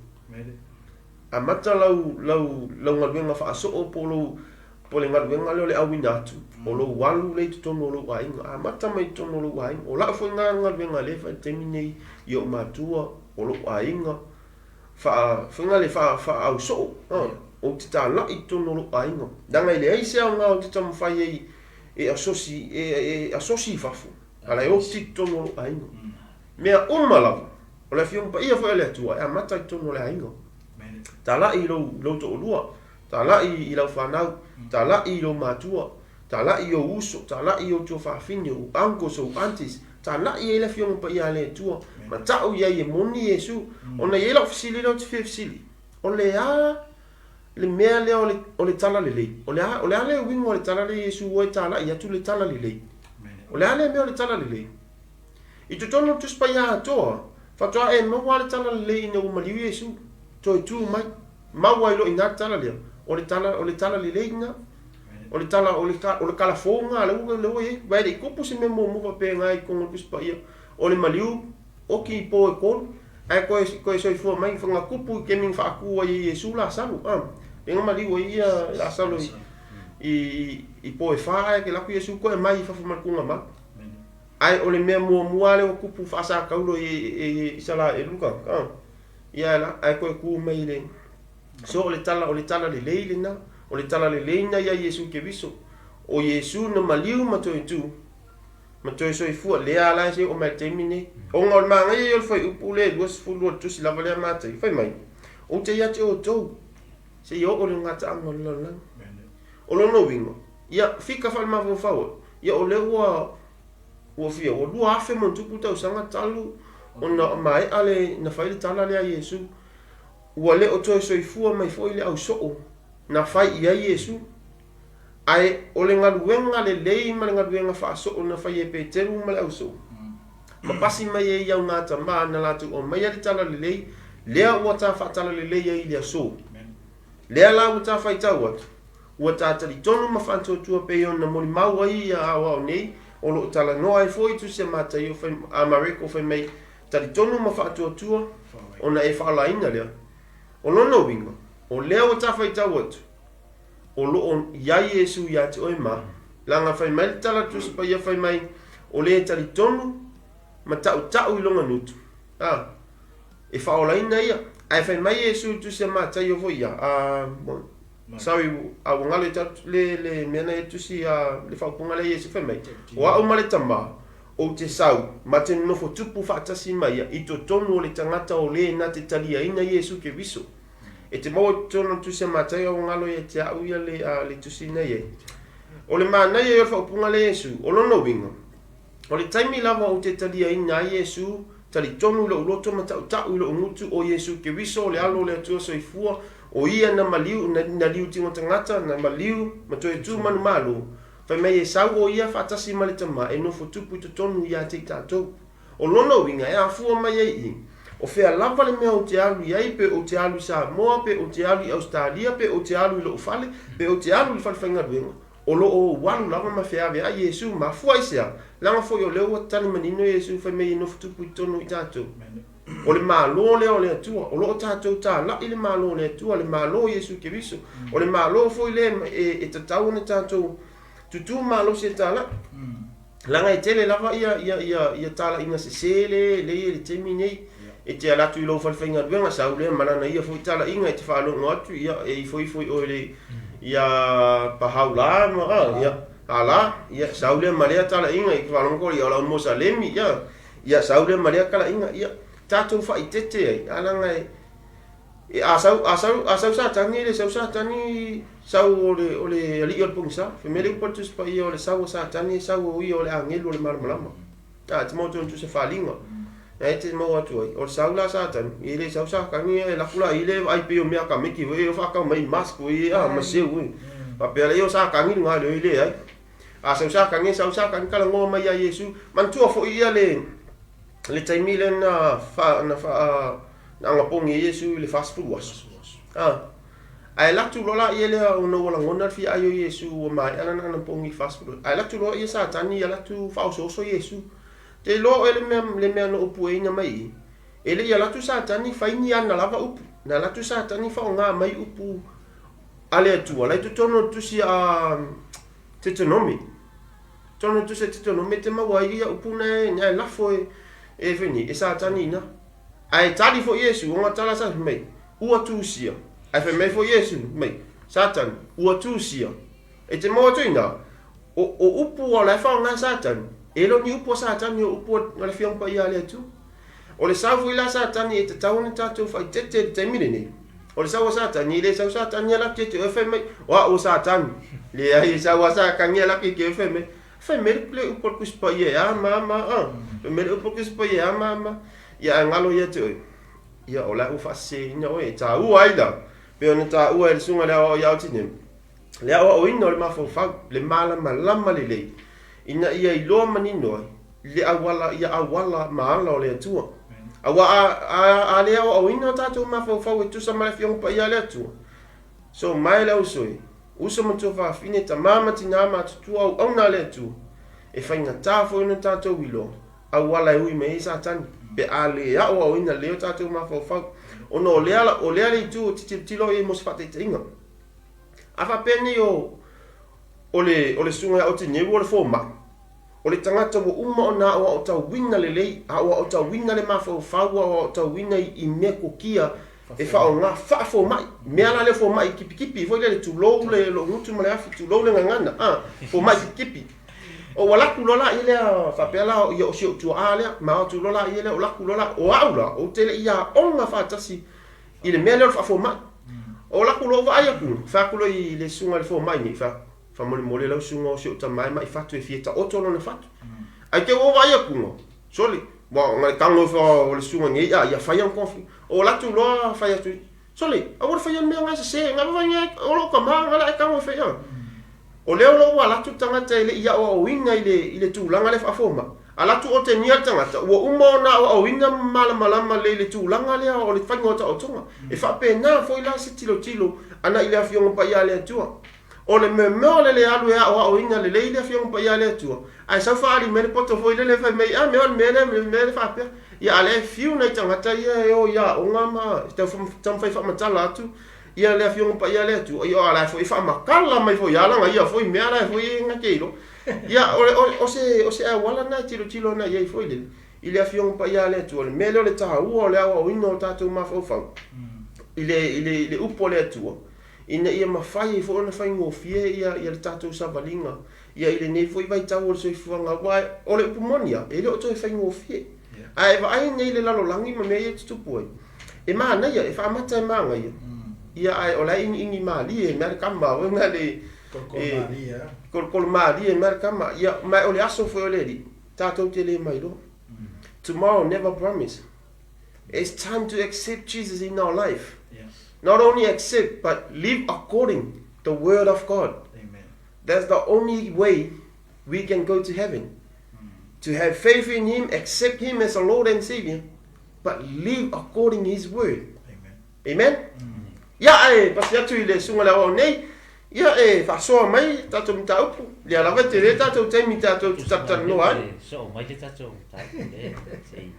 amata lau ngalwenga fa so o polo ngalwenga le awina tu o lo walu le tono lo haingo amata mai tono lo haingo o la fo ngalwenga le fa temine yo matua o lo hainga fa ngale fa au so o tita la i tono lo haingo danga ile ai se nga o tita mfai e asosi fafu ala o tita tono lo haingo mea umala o le fiong pa ia fo ele tua e mata i tono le haingo tala i lo to lua tala i lo fanau tala i lo matua tala i o uso tala i o to fa finio anko so antis tala i ele fiong pa ia le tua ma tau ia e moni Yesu ona ia lo fisili lo fisili o le a le mea le o le tala le o le ale wingo le tala le Yesu o tala ia tu le tala le o le ale mea le tala le i to tono tu spaya toa fa toa e mo wale tala le ina o maliu Yesu to tu mai ma wai lo ina tala le o le tala le ina o le tala o le kala fonga le o e vai de kupu se memo mo pe ngai con tu spaya o le maliu o ki po e kon ai ko so fu mai fa kupu ke min fa ku ai Yesu la salu e ngo maliu ia la salu i po e fa ke la ku Yesu ko e mai fa ma ku ma ai ole me mo ale o kupu fa sa kaulo e sala e luka ia la ai ko ku mai le so ole tala le leile na ole tala le leina ia Yesu ke viso o Yesu na maliu mato so i fu le ala se o mai termine o ngol manga e o foi upule duas fulu tu si lava le mata foi mai o te ia te o to se yo ole ngata angol la o lo no wingo ia fika fa ma vo fa ia ole o fia o lua afe mo tupu tau sanga talu ona mai ale na fai tala le Yesu o le o toi soifua mai foi le au so na fai ia Yesu ai o le ngaluenga le lei ma le ngaluenga fa so na fai e peteru ma le au so ma pasi mai e ia nga tama na latu o mai le tala le lei le o ta fa tala le lei ia le so le la o ta fai tau o ta tali tonu ma fa tu pe on na moli mau ia awa nei o lo tala no ai foi tu se mata io foi America foi mai tali tonu ma fa tu ona e fa la ina le o lo no wingo o le o ta fai tau o lo on ya Yesu ya te oi ma langa fai mai tala tu pa ia fai mai o le tali tonu ma tau i longa nutu e fa ola ina ia ai fai mai Yesu tu se mata io foi ia bon sawi a ngale tat le mena tu si le fa punga le Yesu fai mai o au male tama o te sau ma te no fo tupu fa tasi mai i to tonu le tangata o le na te talia ina Yesu ke viso e te mo tono tu se mata o ngalo e te au ia le tu si nei o le mana ia fa punga le Yesu o lo no winga o le taimi lava o te talia ina Yesu tali tonu le uloto ma tau le umutu o Yesu ke viso le alo le tu so ifua o ia na maliu na liu tingo tangata na maliu ma to e tu manu malu fa mai e sau o ia fa tasi male tama e no fo tupu to tonu ia te tatou o lono winga e afu mai e o fe lava le me o te alu ia pe o te alu sa moa pe o te alu Australia pe o te alu lo fale pe o te alu fa fanga winga o lo o walu lava ma fe ave a Yesu ma fu ai sia langa fo yo le o tani manino Yesu fa mai no fo tupu tonu i tatou o le malo le o le atua o lo tatou ta la ile malo le atua le malo Yesu ke viso o le malo fo ile e tatau na tatou tutu malo se tala langa e tele lava ia tala ina se sele le temine e te ala tu lo fa fenga venga sa le malana ia fo tala inga e te fa lo ngatu ia e foi o le ia pahaula ma ia ala ia sa le maria tala inga e fa lo ko ia la mosalemi ia sa le maria kala inga ia tatou fa itete alanga e asau sa tani le sa tani sau ole ali o pungsa femele portus pa io le sau sa tani sau io le angelo le malmalama te mo tu se falinga e te mo atu o sau la sa tani ile sau sa kani la kula ile ai pe o me ka meki we fa ka mai mask we ma se we pa pe le io sa kani nga le ile ai asau sa kani kala ngo mai Yesu man tu fo ia le le taimile na ngapongi Yesu le fast food was ai latu lola ia le una wala ngona fi ayo Yesu o mai ana na pongi fast food ai latu lo ia sa tani ia latu fa so Yesu te lo ele me no upuina mai ele ia latu sa tani fa ini ana lava upu na latu sa tani fa nga mai upu ale tu ala tu tono tu si a tetonomi tono tu se tetonomi te mawai ia upu na nya la foi e veni e sa tani na ai tali fo Yesu o tala sa mai ua tu sia ai fe mai fo Yesu mai Satan ua tu sia e te mo tu ina o upu ala fa nga Satan e lo ni upu Satan ni upu ala fiong pa ia le tu o le savu ila Satan e te tauna tatu fa te milene o le savu Satan ni le savu Satan ni la te fe mai wa o Satan le ai savu sa ka ni la ke fe mai fe mai le upu ku spa ia mama me upu ku spa ia mama ia ngalo ia tu ia ola u fase no e ta u aida pe ona ta u el sunga le o ia tine le o ino le mafo fa le mala malama le ina ia I lo mani no le awala maala le tu awa a le o ino ta tu mafo fa tu sa mala fiong pa ia le tu so mai le usoi uso mo tu fa fine ta mama tina ma tu au ona le tu e fa ina ta fo ina ta tu wilo awala ui me sa tan be ale ya o ina leo tatu ma fo ono le tu tilo e mos fate tinga afa peni ole sunga ya Otineru le fo ma ole tangata wo uma ona o ta winna le o ta winna le ma fo o ta winna I me ko kia e fa ona fa fo mai me ala le fo mai kipi fo le tu lo le lo mutu ma le afi tu lo le ngana fo mai kipi o wala kulola ile fa pela o sio tu ale ma tu lola ile o la kulola o aula o tele ia onga fa tasi ile mele fa fo ma o la kulo va ia ku fa kulo I le sunga le fo mai ni fa mole la sunga o sio ta mai fa tu e fieta o tolo na fa ai ke o va ia ku soli bo ngai tango fa o le sunga ngi ia fa ia konfi o la tu lo fa ia tu soli a wo fa ia me nga se nga va ia o lo ka ma nga la ka mo fa ia o leo lo wala tu tangata ile ia o winga ile tu langa le afoma ala tu o te nia tangata o umo na o winga mala le tu langa le o le fango ta o tonga e fa pe na foi la se tilo ana ile afiong pa ia le tu o le me le alu ya o winga le ile afiong pa ia le tu ai sa fa ali me poto foi le fa me a me fa pe ia ale fiu na tangata ia o ya o ngama sta tam fa matala tu ia le afiong pa ia le tu ia ala foi fa makala mai foi ala nga ia foi me ala foi nga keilo ia o se wala na tilo na ia foi le ile afiong pa ia le tu le mele le ta u le o ino tatu ma fo fa ile upo le tu ina ia ma fai fo na fai ngo fie ia le tatu sa valinga ia ile ne foi vai tau o se fuanga wa o le pumonia ile o to fai ngo fie ai va ai nei le lalo langi ma me ia tu poi e ma na ia e fa mata ma nga ia ai ola ingi mali e mer kama o ngale kol mali e mer kama ia mai ole aso foi ole di tato tele mai do tomorrow never promise it's time to accept Jesus in our life not only accept but live according the word of God Amen. That's the only way we can go to heaven to have faith in him accept him as a Lord and Savior but live according his word amen ia e pasi atu ile sunga la o nei ia e fa so mai tatu mta upu le ala vete le tatu te mita tu tata no ai so mai te tatu ta le sei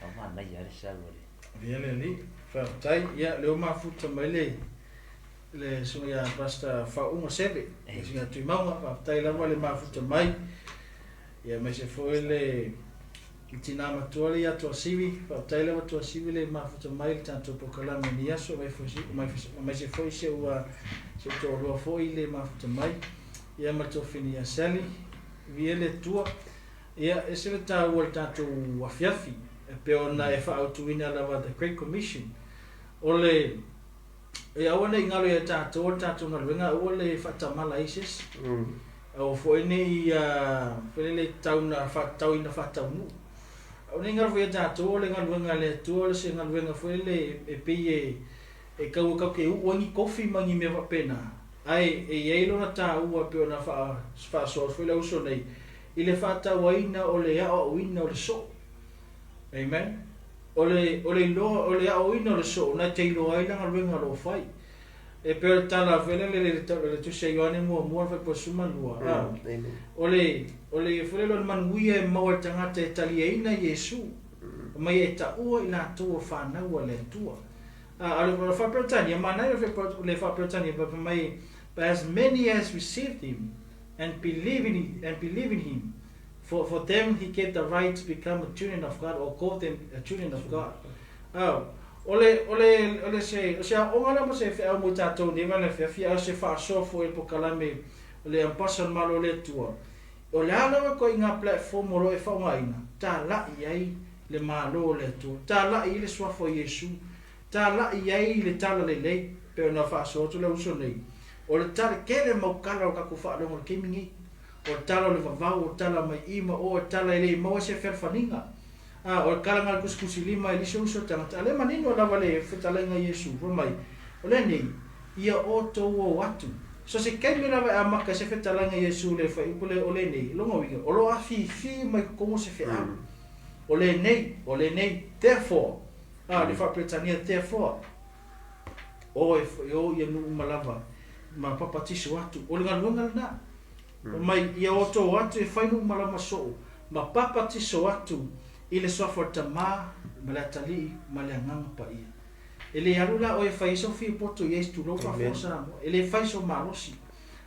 o ma na ia sa le viele li fa tai ia le ma futa mai le sunga ya basta fa uma sebe singa tu maunga fa tai la wale ma futa mai ia me se foi le Tina matuali ya to sivi pa taila wa to sivi le mafuta mai tanto pokala me yaso mai fosi mai se foi se wa se to ro foi le mafuta mai ya mato fini ya sali viele tua ya ese ta volta to wa fiafi pe ona e fa autuina la the Great Commission ole e awana ingalo ya tato na wenga ole fa tamala isis o foi nei fele tauna fa tauina fa taunu o ninga foi ja to le ngal le to se ngal wenga foi le e pe e ka ke u ni kofi mangi me va pena ai e yelo na ta u pe ona fa so foi le uso nei ile fa ta waina o le o wina o le so Amen. Ole au ina le so na te lo ai langa renga lo fai. E per tala vele le tu se yoane mo fa po suma lua. Amen. Ole fele lo manuia e mau tangata e tali ina Yesu. Mai e ta ua ina tua fa na ua le tua. Ale fa Britania mana le fa Britania but mai as many as received him and believe in him. For them he gave the right to become a children of God or call them a children of God. Ole se ongala mo se fa mo tato ni vale fa se fa so fo e pokalame le ampasa malo le tua. Ole ala ko inga platform mo e fa ngaina. Ta la ai le malo le tua. Ta la i le swa fo Yesu. Ta la ai le tala le pe na fa so to le uso nei. Ole ta kele mo kala ka ku fa lo ke mingi. O tala le vavau, o tala mai ima, o tala ele mau se ferfaninga. O kala ngal kuskusi lima ili so tangata. Ale manino lava le fetalenga Yesu, po mai. Ole nei, ia oto o watu. So se kaimi lava amaka se fetalenga Yesu le fa ipule ole nei, longa wiga. Olo afi mai komo se fe am. Ole nei, therefore. Le fa pretania therefore. O ia nu malava. Ma papatiso watu. Ole ngal na. Mai ia oto watu e fainu malama so ma papa tiso watu ile sofa tama malatali malangang pa ia ele alula o e faiso fi poto yes tu lo fa forsa ele faiso malosi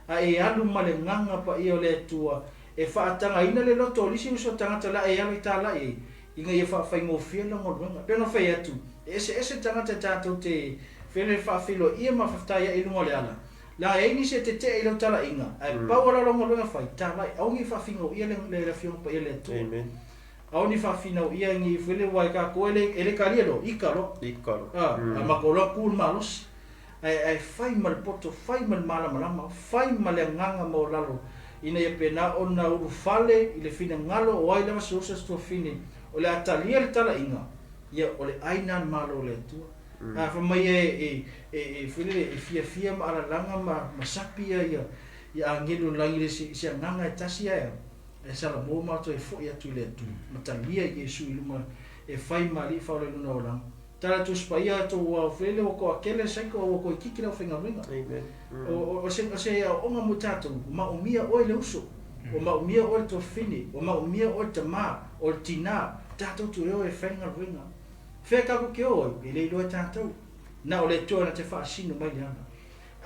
a e alu malanganga pa ia le tua e fa tanga ina le loto lisi so tanga tala e ala tala e inga ia fa faimo fi la ngolanga peno fa ia tu ese tanga tato te fele fa filo ia ma fa ia ilu ngole ala la ini se te ilo tala inga ai paula lo ngolo fai tala au ni fa fingo ia le fiong pa ia le tu Amen. Au ni fa fino ia ngi fele wai ka ko ele kalielo ikalo makolo kul malos ai fai mal poto fai mal malama fai mal nganga mo lalo ina ia pena ona uru fale ile fina ngalo o ai le masusa sto fini ole atalia le tala inga ia ole ainan malo le tu fa mai e fili fia ma ala langa ma sapia ia angelu langi si nganga tasia e sala mo ma to e fo ia tu le tu matalia Yesu iluma e fai mali fa le no la tala tu spaia to wa fele o ko akele se ko ko kiki la fenga ringa o se o nga mutato ma o mia o le uso o ma o mia o to fini o ma o mia o te ma o tina tato tu e fenga ringa fe ka ko ke o ile lo tato na o le to na te fa sino mai ana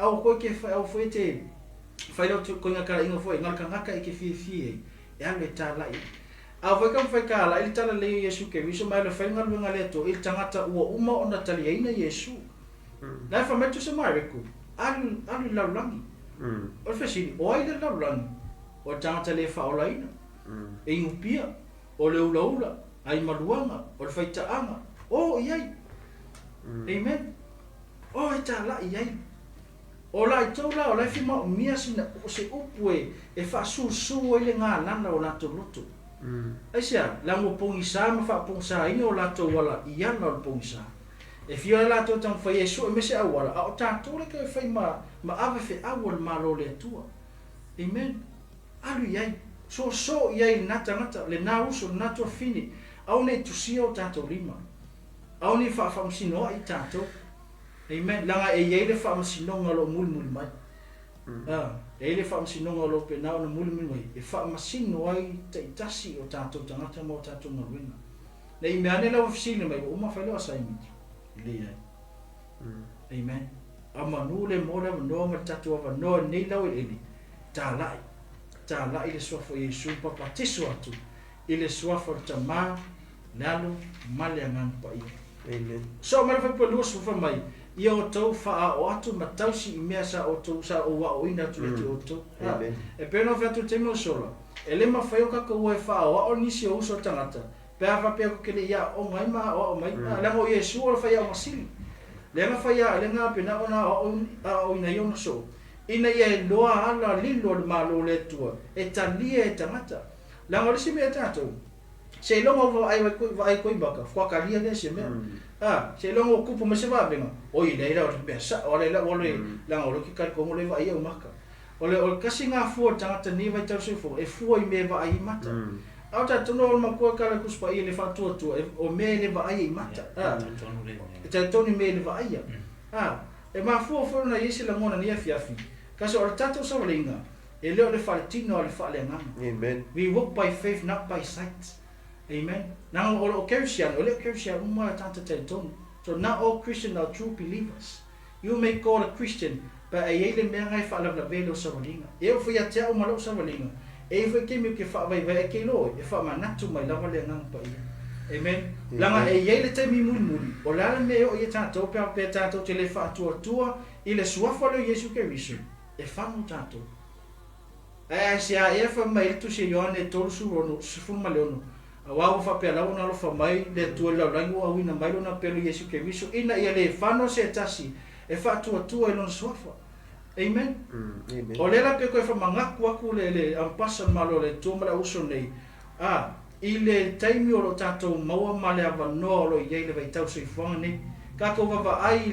au ko ke fa au foete fa lo to ko nga kala ingo foi nga ka ke fi e ale tala i a foi kam fa kala il tala le Yesu ke viso mai le fenga nga le to il tangata o uma ona tali ina Yesu na fa metu se mai ku alu la langi o fe sini o ai la langi o tangata le fa ola ina e upia o le ula ai maluanga o fa taanga o iai amen o tala iai o la tola o la fi ma mia sina o se upue e fa su ile nga lana o la to loto ai sia la mo pongisa ma fa pongsa ina o la to wala ia na o pongisa e fi la to tan fa Yesu me se awala o ta to le ke fa ma ave fe awal ma lo le tua amen alu iai so iai nata le na uso na to fini au ne tu sio tato lima au ni fa msino ai tato amen langa e yele fa msino ngalo mul mai ele fa msino ngalo pe na no mul mai e fa msino ai tasi o tato tangata mo tato ngawina na i meane la ofisina mai o ma fa lo assignment ile amen amanu le mo no ma tato va no nei la ele ta la ile so fo Yesu papa tiso atu ile so fo tama lalu maliangan pa ia so mai fa polu so fa mai ia o tau fa o atu matausi i mea sa o tau sa o wa o ina tu le o tau e peno fa tu temo sola ele ma fa yo ka ko e fa o nisi o so tangata pe fa pe ko kele ia o mai ma o mai la mo Yesu o fa ia o masili le ma fa ia le nga pe na ona o ina yo no so ina ia loa ala lilo ma lo le tua e talia e tangata la mo si me tato se longo vai ko baka kwa kalia le se me se longo kupu me se va venga oi le ira o pesa o le la la o ki ka ko le vai o maka o le kasi nga fu tangata ni vai tau se fu e fu i me vai mata Au tātou no ma kua kala kuspa ia le whātua o me le wa aia I mata. Tātou ni me le wa aia. E mā fua na isi la ngona ni afiafi. Kasi o le tātou sawalinga, e leo le whaletino o le whaelenganga. Amen. We walk by faith, not by sight. Amen. Nang o kerisian, o le kerisian umma tanta tātou. So not all Christians are true believers. You may call a Christian, but e ele mea ngai whaalawla o sawalinga. E o whia te au malo sawalinga. E whai ke miu ke whaawai e ke loi, e wha manatu mai lawa le ngang pa ia. Amen. Langa e ele te mi muli. O lala me o ia tātou, pe tātou te le whaatua I le suafa le Yesu Keriso. E whanu tātou. E se a e wha mai tu se Ioane e tolu surono, sifuma leono. A wau wha pe alau na lo wha mai, le tua lau rangu au ina mai lona pelo Yesu Keriso. Ina ia le whano se tasi, e whaatua e lona suafa. Amen. Amen. O lela pe koe wha mangaku aku le ampasa malo le tuamara uso nei. I le taimi o lo tātou maua male awa noa o lo iei le vai tau sui whanga nei. Kako wawa ai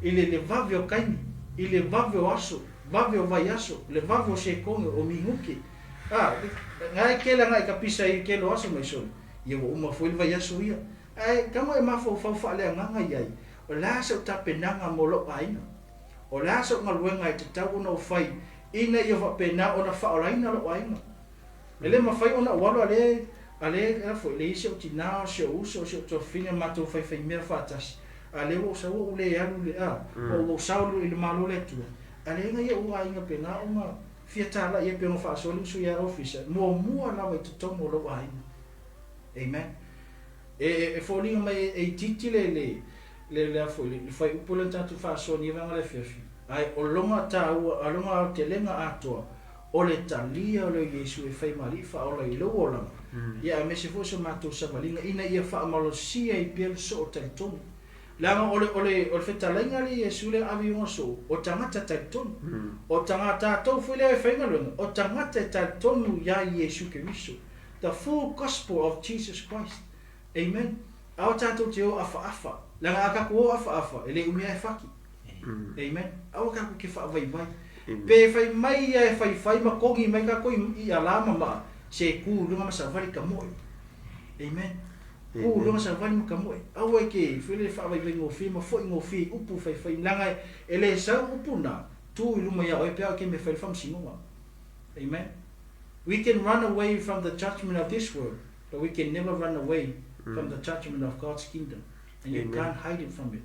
I le vave o kaimi, I le vave o aso, vave o vai aso, le vave o se konge o minguki. Ngai kela ngai kapisa I kelo aso mai soni. Ia wa uma foi vai aso ia. Kamo e mafo fau le nganga iai. O la se o tapenanga mo lo aina. O la so ngaluenga I te tau na o fai ina I o whapena o na whaoraina lo aina. Ele mawhai o na walo ale foi le isi o tina o se o uso o se o tofina mato fai mea whatasi. Ale o sa o le alu le o saulu I le malo le tua. Ale nga ia o ainga pena o nga fiatala ia pena whaasolu su ia Ofisa. Mua lawa I tutongo lo aina. Amen. E fōlinga mai e titi le foi le fai upula tatu faso ni vanga le fiafi ai o longa tau a longa te lenga atoa o le talia o le Yesu e fai malifa o le lola ia me se fosse mato savalinga ina ia fa malosia I pel so tanton langa o fetalenga le Yesu le avion so o tangata tanton o tangata to foi le fai ngalunga o tangata tanton ya Yesu Keriso the full gospel of Jesus Christ. Amen. Au tātou te o afa. Langa aka ko afa. Ele umia e whaki. Amen. Au aka ko ke whaavai vai. Pe whai mai e whai makongi mai ka koi I alama ma se ku lunga masawari ka moe. Amen. Ku lunga masawari ka moe. Au e ke while whaavai vai ngofi ma foi ngofi upu whai langa ele sa upu na tu I luma ia oe pea ke me whai whamsingonga. Amen. We can run away from the judgment of this world, but we can never run away from the judgment of God's kingdom. And you can't hide it from it.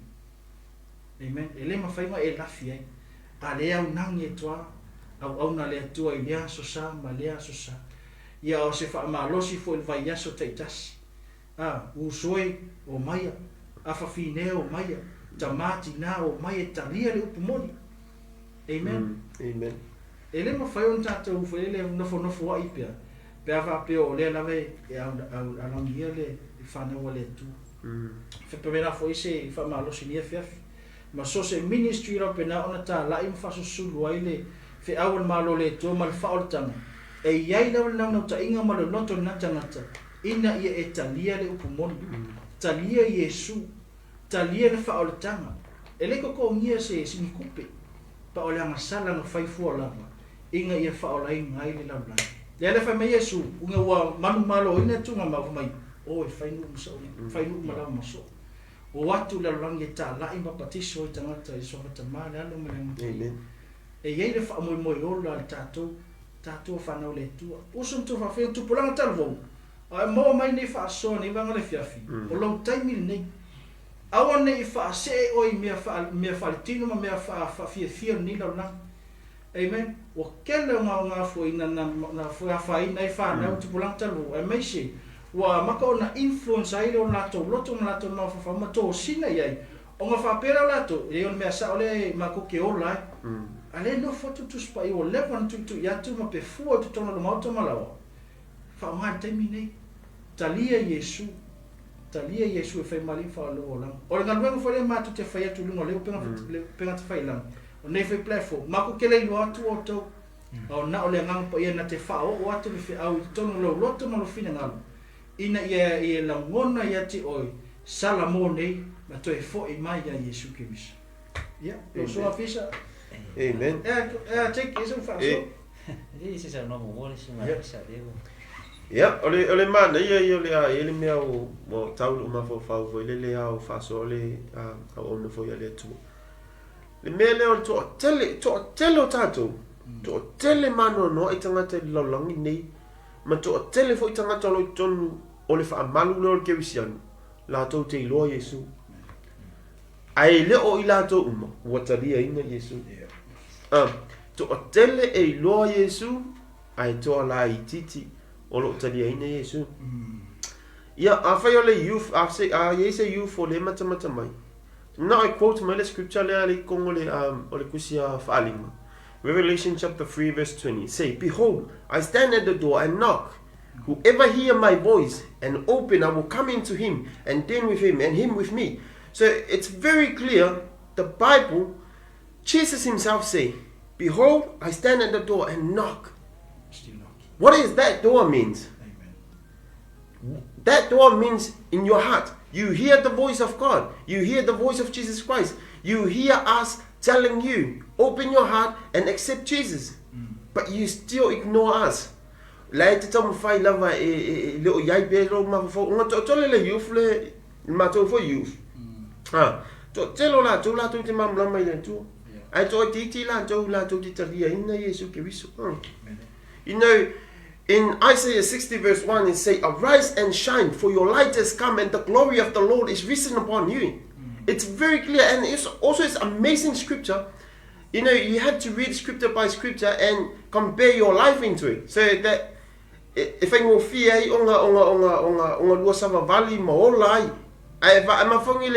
Amen. Ele mawhainga e lafi ai. A lea unang e toa, au na lea tua I lea sosa, ma lea sosa. Ia o se wha malosi fo il vai aso taitasi. Usoi o maia, awhawhine o maia, tamati na o maia talia le upumoni. Amen. Amen. Ele mawhaion tātou ufo ele nofo wa ipea. Pea whapeo o lea lawe e alangia le whanau le tu. Whepamena fo ise whamalosi nia fiafi. Ma so se ministry ra pena ona tā lai mwhaso sulu ai le whi awan malo le tu ma le whaoltanga. E iai lawa nau ta inga ma le loto nata. Ina ia e talia le upumoni. Talia Yesu. Talia le whaoltanga. E le koko ngia se sinikupe. Pa o le angasala na whaifua lama. Inga ia whaolai ngai le laulai. Le ale whai mai Yesu, unga ua manu malo ina tunga mau mai. O e whainu malawa maso. O watu la rangi e tā lai mapatiso I tangata I sofa tamane alo mene. E iei le wha moi ola tātou whanau le tua. Usum tu whawhia tupulanga talvou. A moa mai nei whaasoa nei wanga le fiafi. O lau taimiri nei. Awa nei whaase oi mea whaletino ma mea whawhia ni lau nang. Amen. O kele ngā fua ina na fua whaina I whanau tupulanga talvou. E meise. Wa maka ona influence ai o lato loto na lato ma fa ma to sina ai o nga fa pera lato e on me sa ole ma ko ke ola ale no foto tu spa o le van tu ya tu ma pe fu tu tono lo moto malawa fa ma termine talia Yesu e fa mali fa lo la o nga luego fa le ma tu te fa ya tu lo le penga te fa ilang o ne fa platform ma ko ke le lo atu o to o na ole nga po ia na te fa o atu fe au tono lo loto ma lo fina ngalo ina ia la ngona ia ti oi salamone ma toi fo I mai ia Yesu Keriso. Ya, lo so Ofisa. Amen. Take isso faço. Isso é o nome mole, isso é devo. Ya, ole mana ia ole mea o tau o mafau foi le au faso ole a ona foi ale tu. Le mea le o to tele o tatou. To tele mano no i tangata lolangi nei. Ma to tele foi tangata lo tonu ole fa malu le o ke wisianu. La to te lo Yesu. Ai le o ila to uma. Wataria ina Yesu. To tele e lo Yesu ai to la ititi. Olo talia ina Yesu. Ya afai ole youth afse yese youth for le mata mai. Now I quote my scripture le ali kong ole kusia faalima. Revelation chapter 3 verse 20. Say, behold, I stand at the door and knock. Whoever hear my voice and open, I will come into him and then with him and him with me. So it's very clear. The Bible, Jesus himself say, behold, I stand at the door and knock. What is that door means? Amen. That door means in your heart. You hear the voice of God. You hear the voice of Jesus Christ. You hear us telling you, open your heart and accept Jesus. But you still ignore us. Lai te tamu whai lava leo iai bero mawhafo. Nga tole le youth le matou for youth. To telo la tu te mamlama i le tu. Ai to titi la tu te talia ina Yesu ke wiso. You know, in Isaiah 60 verse 1 it says, arise and shine, for your light has come and the glory of the Lord is risen upon you. It's very clear, and it's amazing scripture. You know, you have to read scripture by scripture and compare your life into it. So that if I go fear onga lua sama vali maolai, I'm a fongi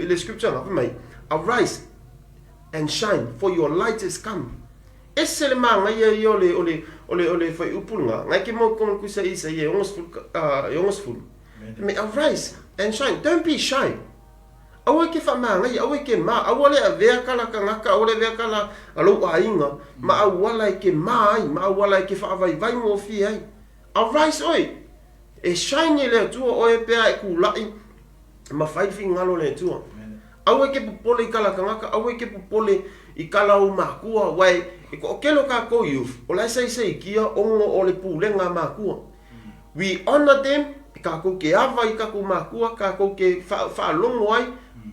le scripture of me. Arise and shine, for your light has come. Esele manga ye ole foi upunga ngai ke mo kon kusa isa ye yongos ful me arise and shine. Don't be shy. Awe ke fa manga ye awe ke ma awole avea kala kanga awole avea kala alo ainga ma awala ke mai ma awala ke fa vai mo fi ai. Arise oi e shine le tu o e pe ai ku lai ma fai ngalo le tu awe ke popole kala kanga awe ke popole I kala o makua wai e ko kelo ka ko youth o lai sai kia ongo o le pulenga makua. We honor them ka ko ke ava I ka ko makua ka ko ke fa longo ai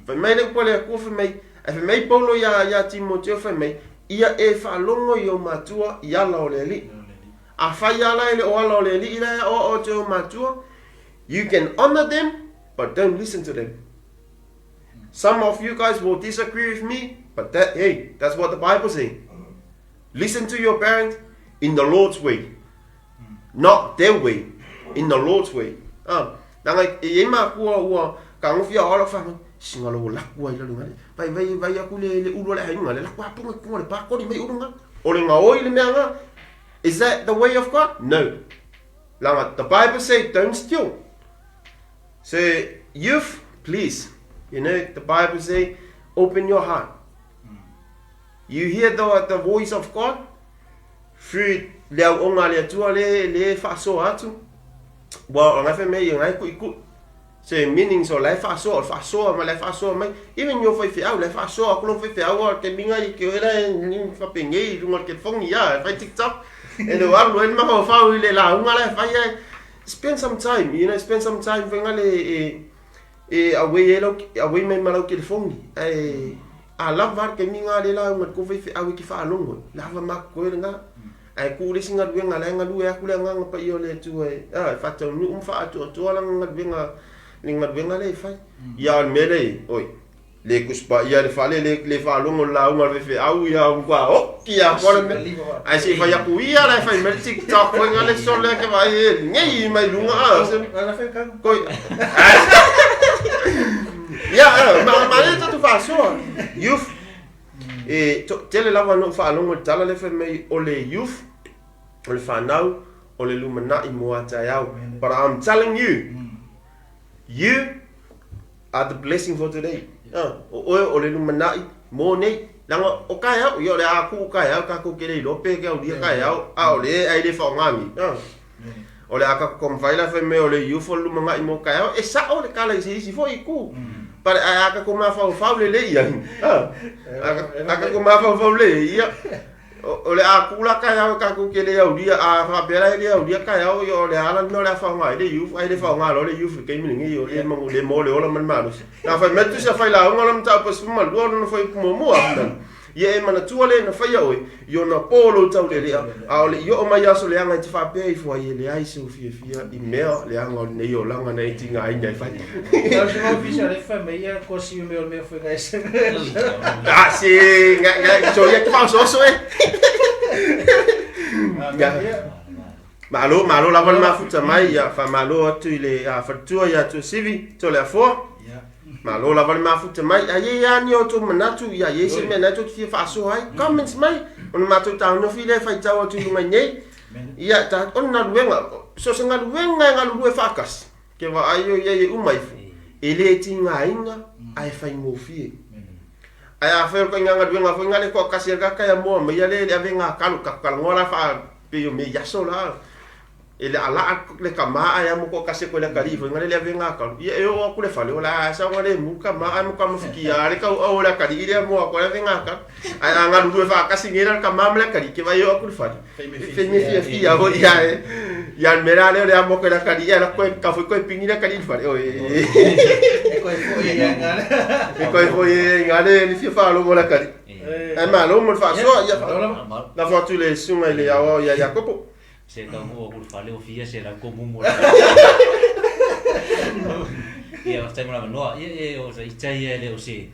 fa mai le pole ko fa mai e fa mai polo ya Timoteo fa mai ia e fa longo yo matua ia la o le li a fa ia la le o la o le li ila o te matua. You can honor them but don't listen to them. Some of you guys will disagree with me, but that's what the Bible says. Listen to your parents in the Lord's way, not their way, in the Lord's way. Nanga ema kuwa kangofia all of them. Singalo lakwa ila lunga. Vai aku le ulo le hainga le lakwa punga kunga le pa ko di mai urunga. Ole nga oi le meanga. Is that the way of God? No. Langa the Bible says don't steal. So youth, please. You know, the Bible says, open your heart. You hear the voice of God through leo onga le tua le faso atu. Well, ngai fe me ngai ku iku. So meaning so le faso ma le faso mai. Even yo foi au le faso aku lo foi au ke minga I ke era ni fa pengei lunga ke fongi ya fa TikTok. And the one when ma fa le la unga le fa spend some time, you know, spend some time venga le away me malo ke fongi a lava ke minga le la ngat ko fe awi ki fa longo lava mak ko nga ai ku le singa wenga la nga lu ya ku le nga pa yo le tu fa to nu fa to la nga wenga le fa ya mele oi le kuspa ya le fa le fa longo la nga fe au ya kwa o ki ya ko le ai se fa ya ku ya la fa me TikTok ko nga le so le ke va ngai mai lunga la fe kan ko ya ma le tu fa so youth tele lava no fa longo tala le fe me ole youth ole fa now ole lumana I mo ata yao. But I'm telling you, you are the blessing for today. Ole lumana mo nei langa o kai au yo le aku kai au ka ko kele lo pe ke o dia kai au ole ai le fa ngami ole aka kom faila fe me ole youth ole lumana I mo kai au e sa ole kala si fo iku. But aka ko ma fa le ia aka ko ma fa le ia ole a kula ka ya ka ku ke le ya dia a fa bela le ya dia ka ya yo le ala no le fa nga le yu ai le fa nga lo le yu ke mi ngi yo le mo le mo le ola man ma na fa metu sa fa la ngol mta pas ma lo no fa mo mo a ye mana tuale na fa ya o yo na polo tau le a ole yo ma ya so le anga fa pe fo ye le ai so fia i me le anga ne yo langa na tinga ai nei fa ya se mo Ofisa le fa me ya ko si me foi ga ese ah si nga so ye fa so malo la van ma futa mai ya fa malo atu ile a fatua ya tu sivi to le fo malo la van ma futa mai a ye ya ni oto manatu ya ye se me na to fi fa so ai comments mai on ma to ta no fi le fa ta otu ngai nei ya ta on na luenga so se nga luenga nga lu fa kas ke va ayo ye umai fu ele tinga inga ai fa ngo fi ai a fer ko nga luenga fo nga le ko kasir ka ya mo me ya le avenga kalu ka ngola fa pe yo me ya so la ele ala le kama aya mo ko kase ko le kali fo ngale le venga ka ye yo ku le fale ola sa ngale mu kama mo kama fiki ya le ka o la kali ile mo ko le venga ka aya nga du fa kasi ngira kama le kali ke va yo ku le fale fe me fi ya ho ya mera le mo ko la kali ya la ko ka fo ko pingi le kali fale o ko fo ye ngale ni fi fa lo mo la kali ai ma lo mo fa so ya la fa tu le sunga ile ya kopo se ka mo ko fale Ofisa se la ko mo ia sta mo no o se itai ele o se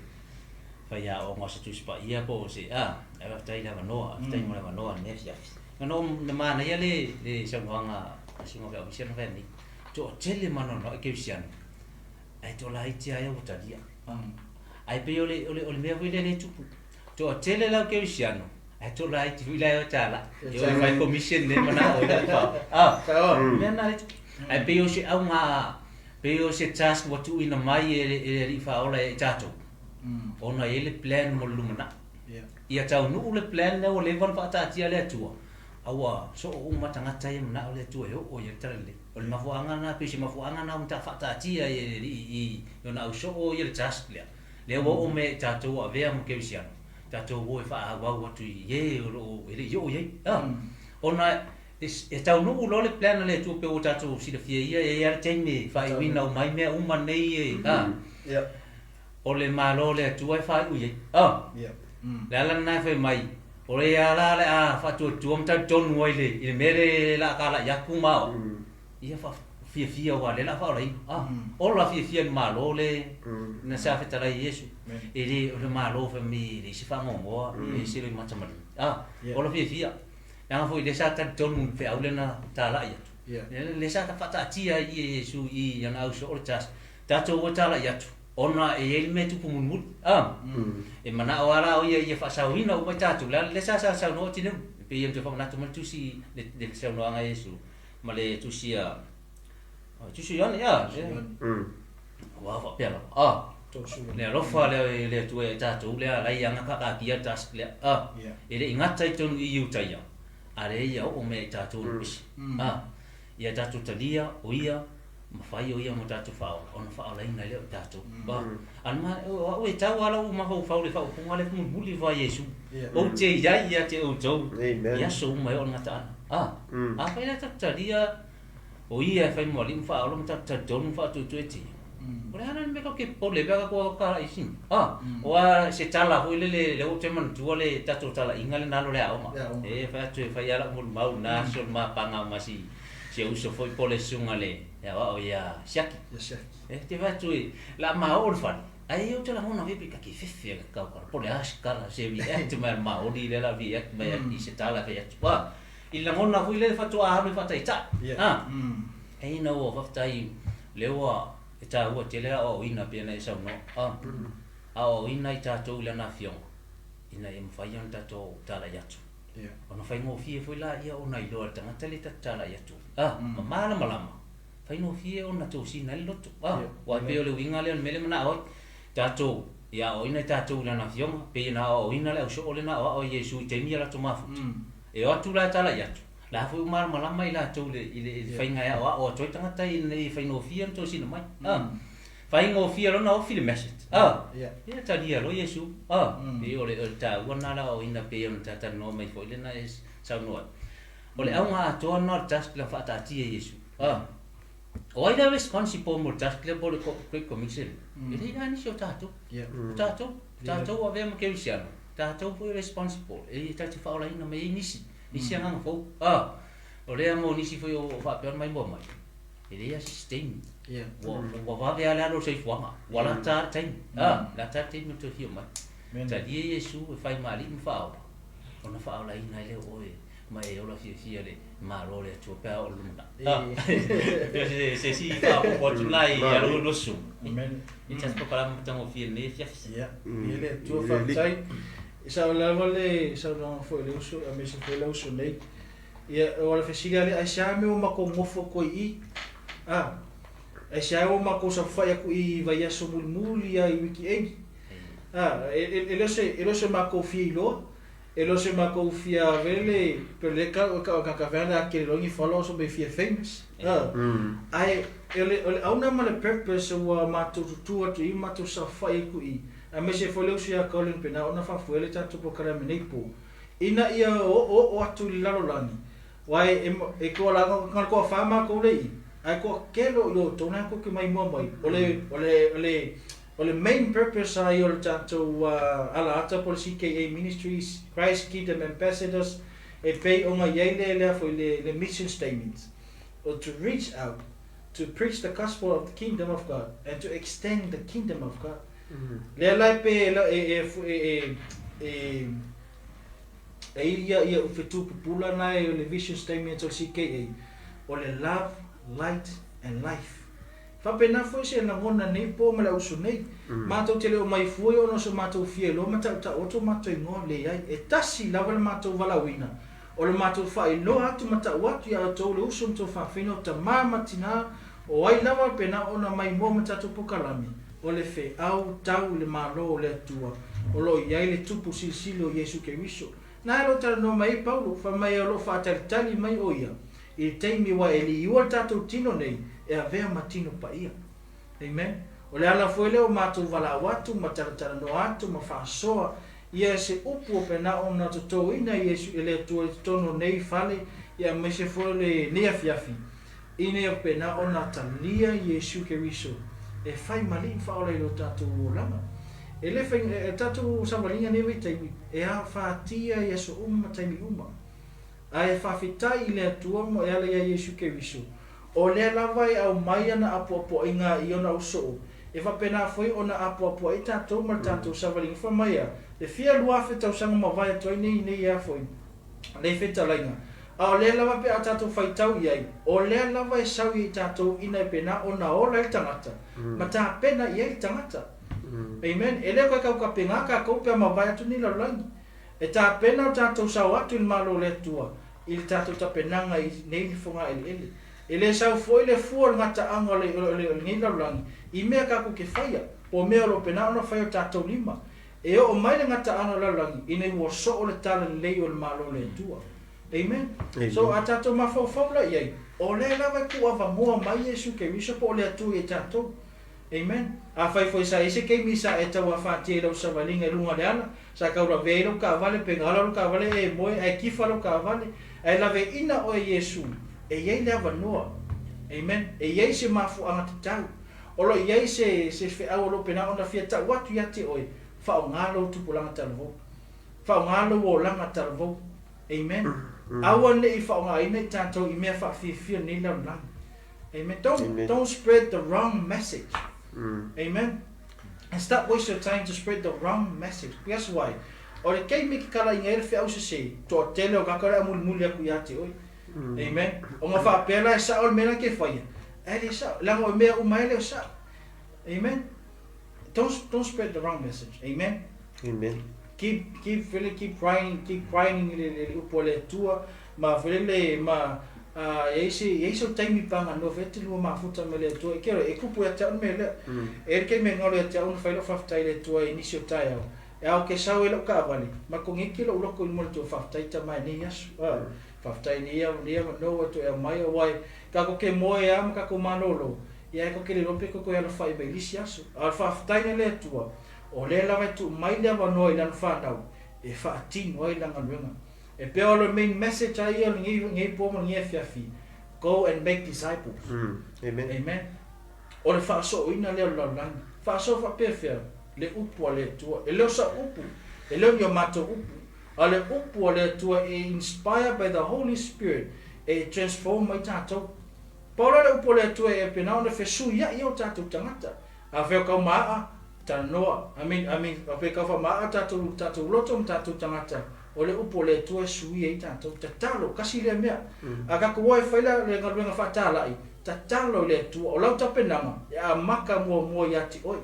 fa ya o mo se tu spa ia po se ava tai la no sta mo la no ne fia no me mana ia le se nganga se mo ka Ofisa no ni to tele mano no ke Ofisa ai to la itia ia o tadia ai pe ole me vile le tu to tele la ke Ofisa ai to la itia ila o tala yo fai commission le mana o la fa me na ai pe o se au nga pe o se task what tu ina mai e fa ola e tato ona ele plan mo lumana ia tau nu le plan le o le van fa ta tia le tu awa so o matanga tai na o le tu o ye trele o le mafuanga na pe se mafuanga na unta fa ta tia e yo na so o ye task le o me tato a ve am ke visiano tato o fa wa tu ye o ele yo ye ona e tau nu lo le plan le tu pe o tato si le fie ia teme fa i wina o mai me uma nei o le malo le tu fa u ye la la na fe mai o le ala le fa tu am ta ton ngoi le i mere la kala ya kuma ia fa fie wa le la fa ora o la fie malo le na sa fe tara Yesu ele o le malo fe mi le si fa ngo e si le matama o la fie yang foi desa ta ton fe au le na tala ia le sa ta fa ta tia Yesu i yang au so tas ta to o tala ia ona e ele me tu pumun e mana ora o ia fa sa wina o ta tu la le sa no tinu pe yang te fa na tu tu si de sa no anga Yesu ma le tu si ya wa fa pe la le lo fa le tu e ta tu le la yang ka kia tas le ele ingat tai tu i u tai ya are ia o me ta tu ia ta tu talia o ia ma fai o ia mo ta tu fa on fa la ina le ta tu ba an ma o e ta wala o ma fa le fa o ngale mu buli va Yesu o te ia te o jo ia so mai on ngata fa ina ta talia o ia fa mo lim fa o ta jon fa tu ti o le ana me ka ke po le ba ko ka isin o se tala ho le o te man tu le ta tu tala ingale na lo le o ma e fa tu fa ia la mo mau na so ma panga ma si se uso foi po le sunga le ya o ya shaki te va tu la ma o fa ai o te la mona vi ka ki fefe ka po le askala se vi e te ma o di le la vi e ma i se tala fa ya tu il la mona fu le fa tu a me fa tai ta ai no o fa tai le o ta o te le o ina pe na sa no o ina i ta to le na fio ina e fa yon ta to tala ya tu ona fai mo fie foi la ia ona i do ta tele ta tala ya tu ma malama fai no fie ona to si na lo tu wa pe le winga le mele na o ta to ya o ina ta to le na fio pe na o ina le o so le na o Yesu te mi la to ma fu e o tu la tala ya tu la fu mar malama ila to le fai nga ya o to ta tai nei fai no fie to si na mai Fai ngofia lo na ofi le message. Ia talia lo Yesu. E ole ta wana la o ina pe on tata no mai foi le na es sa no. Ole au nga to no just la fata ti Yesu. O ai da responsible mo just le bo le commission. Ele ia ni so tato. Tato o ave mo ke usiano. Tato foi responsible. E tati fa ola ina mai nisi. Nisi nga fo. Ole mo nisi foi o fa pe mai mo mai. Ele ia sustain. Wa va vea la lo sei fuanga. Wala ta tai. La ta tai mo to hioma. Ta die Yesu e fai mali mo fa. Ona fa ola ina le oe. Ma e ola fia le ma ro le to pe o luna. Se si fa po tunai ya lo su. Amen. It's just para mo tango fia ne fia. Ele to fa tai. Isa la vale sa no foi le uso a me se foi le uso nei. Ia ola fesiga le ai sa me o mako mofo ko I. E sa o mako sa fa ku I vai aso mulmuli ai wiki egi. Ele se mako filo. Elo se mako fia vele per le ka vela ke longi follow so be fia famous. Ai ele auna mala purpose o mato tu I mato sa fa ku I. A me se follow sia Colin pena ona fa fuele tanto po kara menepo. Ina ia o atu lalolani. Wai e ko la ko fa ma ko le ai ko kelo lo tona ko ke mai mo mai. Ole main purpose ai o tanto ala ata por CKA Ministries, Christ Kingdom Ambassadors, e pay onga yele for the mission statements, or to reach out, to preach the gospel of the kingdom of God, and to extend the kingdom of God. Le lai pe ia fitu pula na e le vision statements of CKA, ole love, light, and life. Fa pena foi se na ngona nei po mala usu nei mato tele o mai foi ono so mato fielo mata ta oto mato ngo le ai e tasi la val mato valawina o le mato fa I lo atu mata watu ya to le usu to fa fino ta mama tina o ai lava pena ona mai mo mata to pokalami o le fe au tau le malo le tua o lo ia le tupu silo Yesu Keriso na lo ta no mai Paulo fa mai lo fa tali mai oia I teimi wa eli iwa tato tino nei e avea matino pa ia. Amen. O le ala foi leo mātou vala watu, mataratara no atu, mawhaasoa, ia se upu o pena o na toto ina Yesu ele tua tono nei fale, ia mese foi le nea fiafi. Ine o pena o na talia Yesu Keriso. E fai mali faole lo tato o lama. Ele fai tato savalinga newe taimi, e a whaatia Yesu taimi uma. Ai whawhitai le atua mo e ala ia Yesu Keriso. O le lawai au mai ana apo inga I ona uso. E whapena foi ona apo I tatou ma tatou savalinga whamaia. Le fia lua whetau sanga ma vai atoi nei ia foi. Le wheta lainga. A o le lawa pe a tatou whaitau iai. O le lawa e sawi I tatou ina e pena ona ola I tangata. Ma ta pena iai tangata. Amen. E le koe kau ka penga ka koupe ma vai atu ni lalangi. E ta pena o tatou sawa atu il malo le tua. Il tatou ta penanga I nei fonga ele. Ele sau foi le fuor ngata anga le ngila lang I mea ka ko ke faia o mea lo pena ona faia tatou lima e o mai le ngata anga la lang ine wo so o le tala le o le malo le tua. Amen. So a tatou mafau la iai o le lava ku ava moa mai Yesu Keriso po le atu e tatou. Amen. A fai foi sa ese ke misa e tau a fatia lo savalinga lunga le ana sa ka ura veilo ka vale pengala lo ka vale e moe e kifa lo ka vale e lave ina o Yesu. E iei le avanoa. Amen. E iei se mafu anga tatau. Olo iei se wheau lo pena ona fia tau watu ia te oe. Whao ngalo tupulanga talavou. Whao ngalo o langa talavou. Amen. Awa ne I whao ngā ina I tātou I mea whawhiwhia ni lau lang. Amen. Don't spread the wrong message. Amen. And stop waste your time to spread the wrong message. Guess why? O le kei me ki kala inga ele wheau se se. Toa tele o kakare a muli aku ia te oe. Amen. O nga whaapela e sao mena ke whaia. Ele sao. Lango e mea umaele o sao. Amen. Don't spread the wrong message. Amen. Amen. Keep crying le upo le tua. Ma vele ma eise taimi panga no vete lua mafuta me le tua. Kero e kupu ya tau me le. E ke me ngolo ya tau na whailo whaftai le tua inisio tai au. E au ke sao e lau ka avali. Ma kong eke lo uloko I mole tua whaftai ta mai ni yasu. Whaftai ni ia no to e mai o wai. Kako ke moe am kako manolo. ia ko kele lope ko ia lo fai mai lisi aso al fa ftaina le tua o le lava tu mai le va noi lan fa dau e fa tin oi lan alwenga e pe o main message ai o ngi po mo ngi fiafi go and make disciples amen o le fa so ina le lo lan fa so fa pe le upu le tua e le sa upu e le yo mato upu ale upu le tua e inspired by the Holy Spirit e transform mai tato Paula le upu le tua e pena ona fesu ia io tato tangata a fe ka maa ta noa I mean a fe ka fa maa tato loto tato tangata o le upu le tua sui e tato tatalo kasi le mea a ka ko fa le ngalwenga fa tala I tatalo le tua o lau tapenama ya maka mo ya ti oi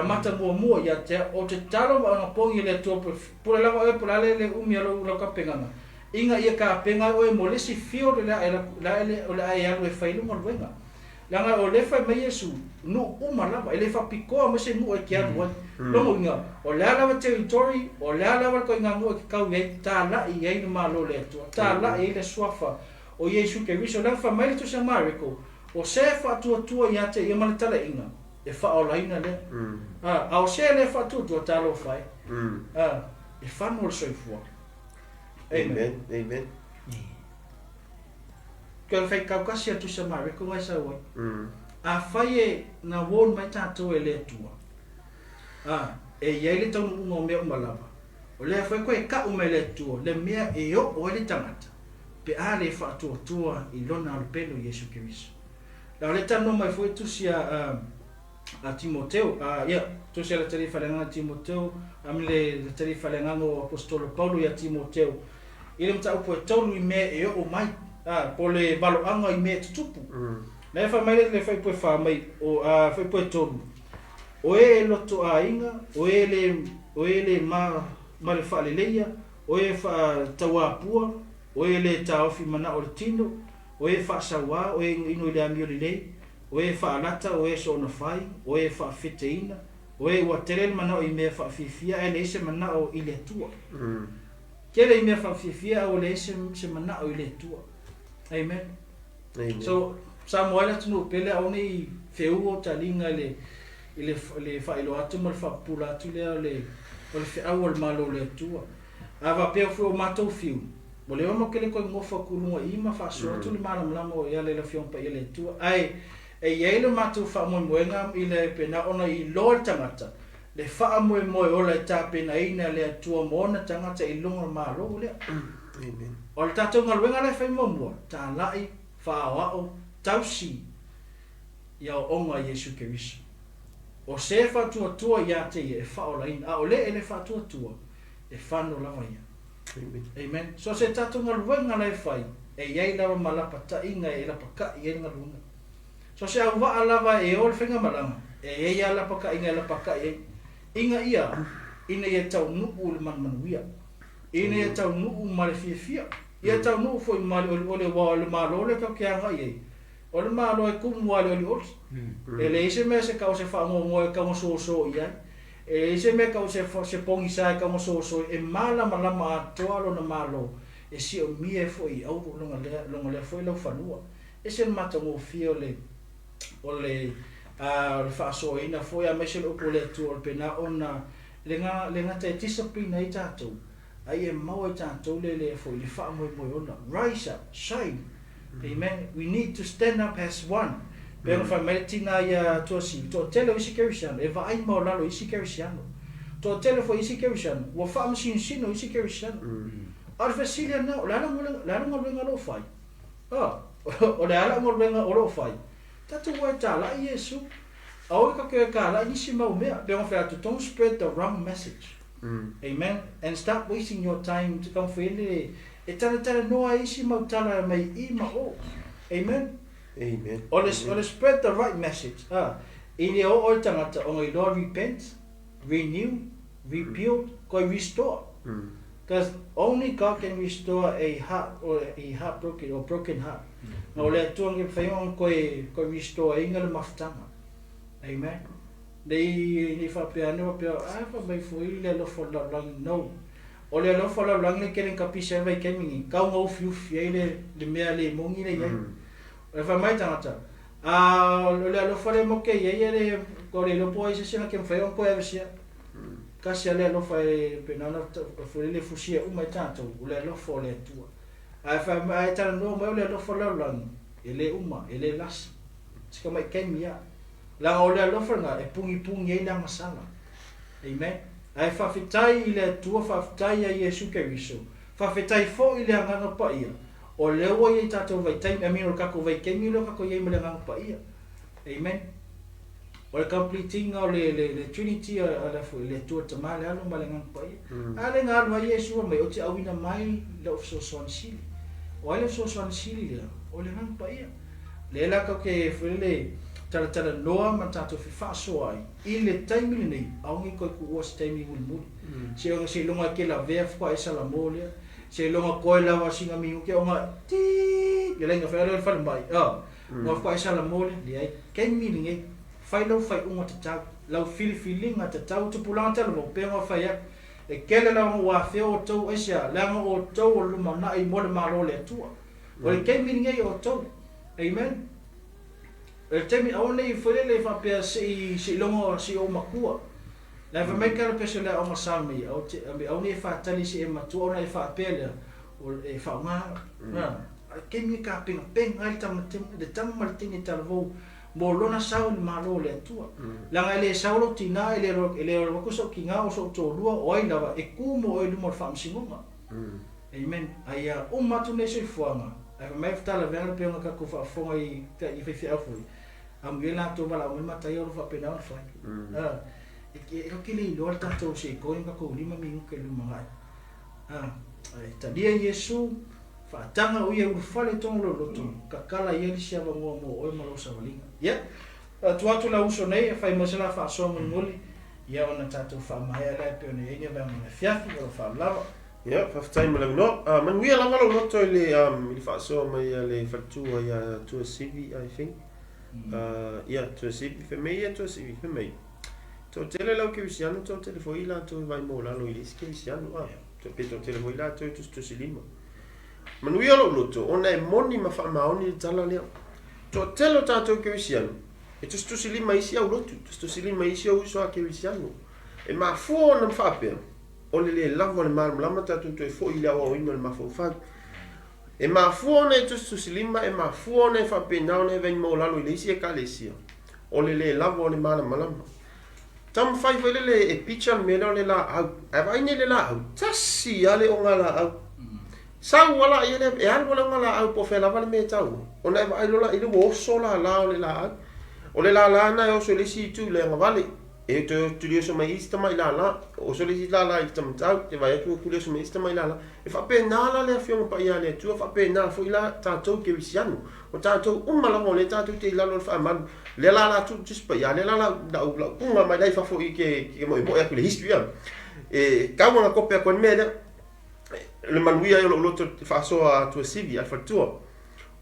mata mua ya te o te talo ma ona pongi le tua pula lava e pula le umia lo ka penganga inga ia ka penga o e molesi fio le la ia lo e failu mo wenga langa o le fai mai Yesu no uma lava ele fa piko ma se mu e kia lo lo inga o le lava territory o le lava ko inga mo ke kau ye ta la ia ni malo le tua ta la ile swafa o Yesu ke viso la fa mai to sa mariko o se fa tua ia te ia ma tala inga e fa o laina le o se le fa tu talo fai e fa no so fu amen que fai kaukasia tu sa mare ko ai sa oi a fai na won mai tato e le tua e ye le tau no me malava o le fai ko e ka o me le tua le mea e o le tangata pe a le fa tua I lona al pelo Yesu Kristo la le tano mai foi tu sia a Timoteo tu se la tarifa lenga Timoteo amile la tarifa lenga o apostolo Paulo ya Timoteo ile mta upo tolu I me e o mai pole balo anga I me tupu na fa mai le fa fa mai o fa tolu o e loto inga o ele ma le fa le leia o e fa tawapua o ele taofi mana o tino o e fa sawa o e ino le amio le lei o e fa alata o e so na fai o e fa fiteina o e wa teren mana o I me fa fifia e le se mana o ile tua kele I me fa fifia o le se mana o ile tua amen so Samuel tunu pele oni feu o talinga le fa ilo atu mal fa pula tu le fe awol malo le tua ava pe fu o mato fiu Bole mo kele ko ngofa kulunga ima fa so tu le malam lamo ya le fion pa ile tua ai e ye le matu fa mo moenga ile pena ona I lol tangata le fa mo o le tape na ina le tua mona tangata I lunga malo le amen o le tato ngalwenga le fa mo ta lai fa o tausi ya onga Yesu Kristo o se fa tua ya te e fa o lain o le ele fa tua e fa no lava ia amen so se tato ngalwenga le fai e ye lava malapata inga e la paka ye ngalunga so se au va lava e ol fenga malanga e ia la paka inga la paka e inga ia ina ia tau nu ul man wia ina ia tau nu mal fia ia tau nu foi mal ole wa le malo le ka kia ga ye ole malo e kum wa le ol ele se me se ka se fa mo e ka mo so ia e se me ka se pongi sa ka mo so e mala malama toalo na malo e si o mie foi au longa le foi lo fanua e se mata mo fio le ole fa so ina foi a mesel o pole tu o pena ona lenga te discipline I tato ai e mau tato le foi le fa mo ona rise up shine amen we need to stand up as one pero fa metina ya to si to tele isi kerisiano e va ai mo lalo isi kerisiano to tele foi isi kerisiano wo fa machine sino isi kerisiano arvesilia na la no lo fai o le ala mo venga o lo fai tatu wa tala Yesu au ka la isi mau mea pero fa to don't spread the wrong message amen and stop wasting your time to come for ele e tala no isi mau tala mai I ma o amen or spread the right message ile o tangata o ngai Lord repent renew rebuild ko restore because only God can restore a heart or a broken heart no le tuang e faion ko restore inga le maftanga amen ni fa pe fa mai foi le lo fo la no o le lo fo la le kelen kapisa vai kemi ka ngo fiu fiele le mea le mongi le ye e fa mai tangata le alofa le mo ke ia le ko le lo po se ke mfai on po e sia kasi le alofa e penana fo le fusia uma tanto le alofa le tua ai fa ai tala no mo le alofa la ele uma ele las sika mai kemia la o le alofa nga e pungi e na masala amen ai fa fitai le tua fa fitai ia Yesu Keriso fa fitai fo ile anga pa ia o le o ye tato vai tai a mino kako vai kemi lo kako ye mele ngang pa ia amen o le completing o le trinity ala fu le tu te male alo male ngang pa ia ale ngal wa Yesu mai o te awina mai le so son sili o le so son sili le o le ngang pa ia le la ka ke fu le tala noa ma tato fi fa so ai ile time ni au ngi ko ku was time mul mul se longa ke la ve fa esa la mole se longa koe lava singa mingu ke onga ti le lenga fa le fa mai mo fa isa la mole le ai ken mi ninge fai lo fai unga tata lau feeling ata tau tu pulanta lo pe ma fa ya e kele la wa fe o to esa la o to o lu mana i mo le malo le tua o le ken mi ninge o to amen e temi aone i fole le fa pe si longa si o makua la fa mai kala pese la o masami au te au ni fa tali si e matu ona e fa pele o e fa nga na ke mi ka ping ai tam de tam martini talvo mo lona sau ni malo le tua la nga le sau lo tina ele ro ko so kinga o so to lua o ai lava e ku mo e mo fa msinga amen ai o matu ne so fuanga ai mai fa la vela pe nga ka ku fa fonga i fe fi afu am gela to bala o mata yo fa pe na fa e ko kile lo ta to se ko nga ko lima mingu ke lu mai ta dia Yesu fa tanga o ye u fale tong lo to ka kala ye li sia mo o mo lo sa valinga ya tu la uso nei fa mo sala fa so mo ngoli ya ona ta to fa mai ala pe ne ye va mo fiafi o fa lava ya fa time le no man wi ala lo to le il fa so mai le fa tu ya tu CV I think ya tu CV fe me ya tu CV fe me to tele lo ke visiano to tele foi la to vai mo la lo ilis ke visiano to pe to tele foi la to silima manu ia lo to ona e moni ma fa ma oni tala le to tele ta to ke visiano e to silima isi au lo to silima isi au so ke visiano e ma fo na fa pe o le lavo le mal la mata to e fo ile o ino ma fo fa e ma fo na to silima e ma fo na fa pe na ona ven mo la lo ilis e kalesia o le lavo le mal malama tam fai vele e picture me le la au e vai ne le la au tasi ale o ngala au sa wala ile e al wala ngala au po fe la vale me tau ona vai lo la ile wo so la le la o le la na o so le si tu le ngavale e to le so mai sta mai la o so le si la i tam tau te vai tu le so mai sta mai la e fa pe na la le fio pa ia le tu fa pe na fo ila ta to ke visiano o ta to mala mo le ta to te la lo fa man le la tu just pa ia le la da u la kunga mai dai fa fo i ke mo e le history e ka mo na copia con me le manuia lo to fa so a tu CV al fa tu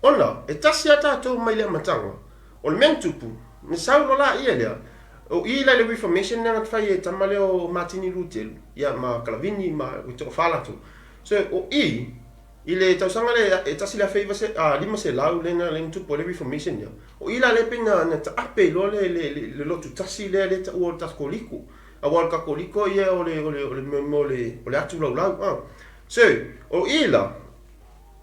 ona e tasia ta to mai le matanga o le mentupu me sa lo la ia le o ila le reformation na fa ye tamale o Martin Luther ya ma Calvini ma o to fala tu so o ile tau sanga le e tasi la favor se lima se lau le na le tu po le reformation ya o ila le pena na ta ape lo le lo tu tasi le ta o ta koliko a wal ka koliko ye o le atu lau so o ila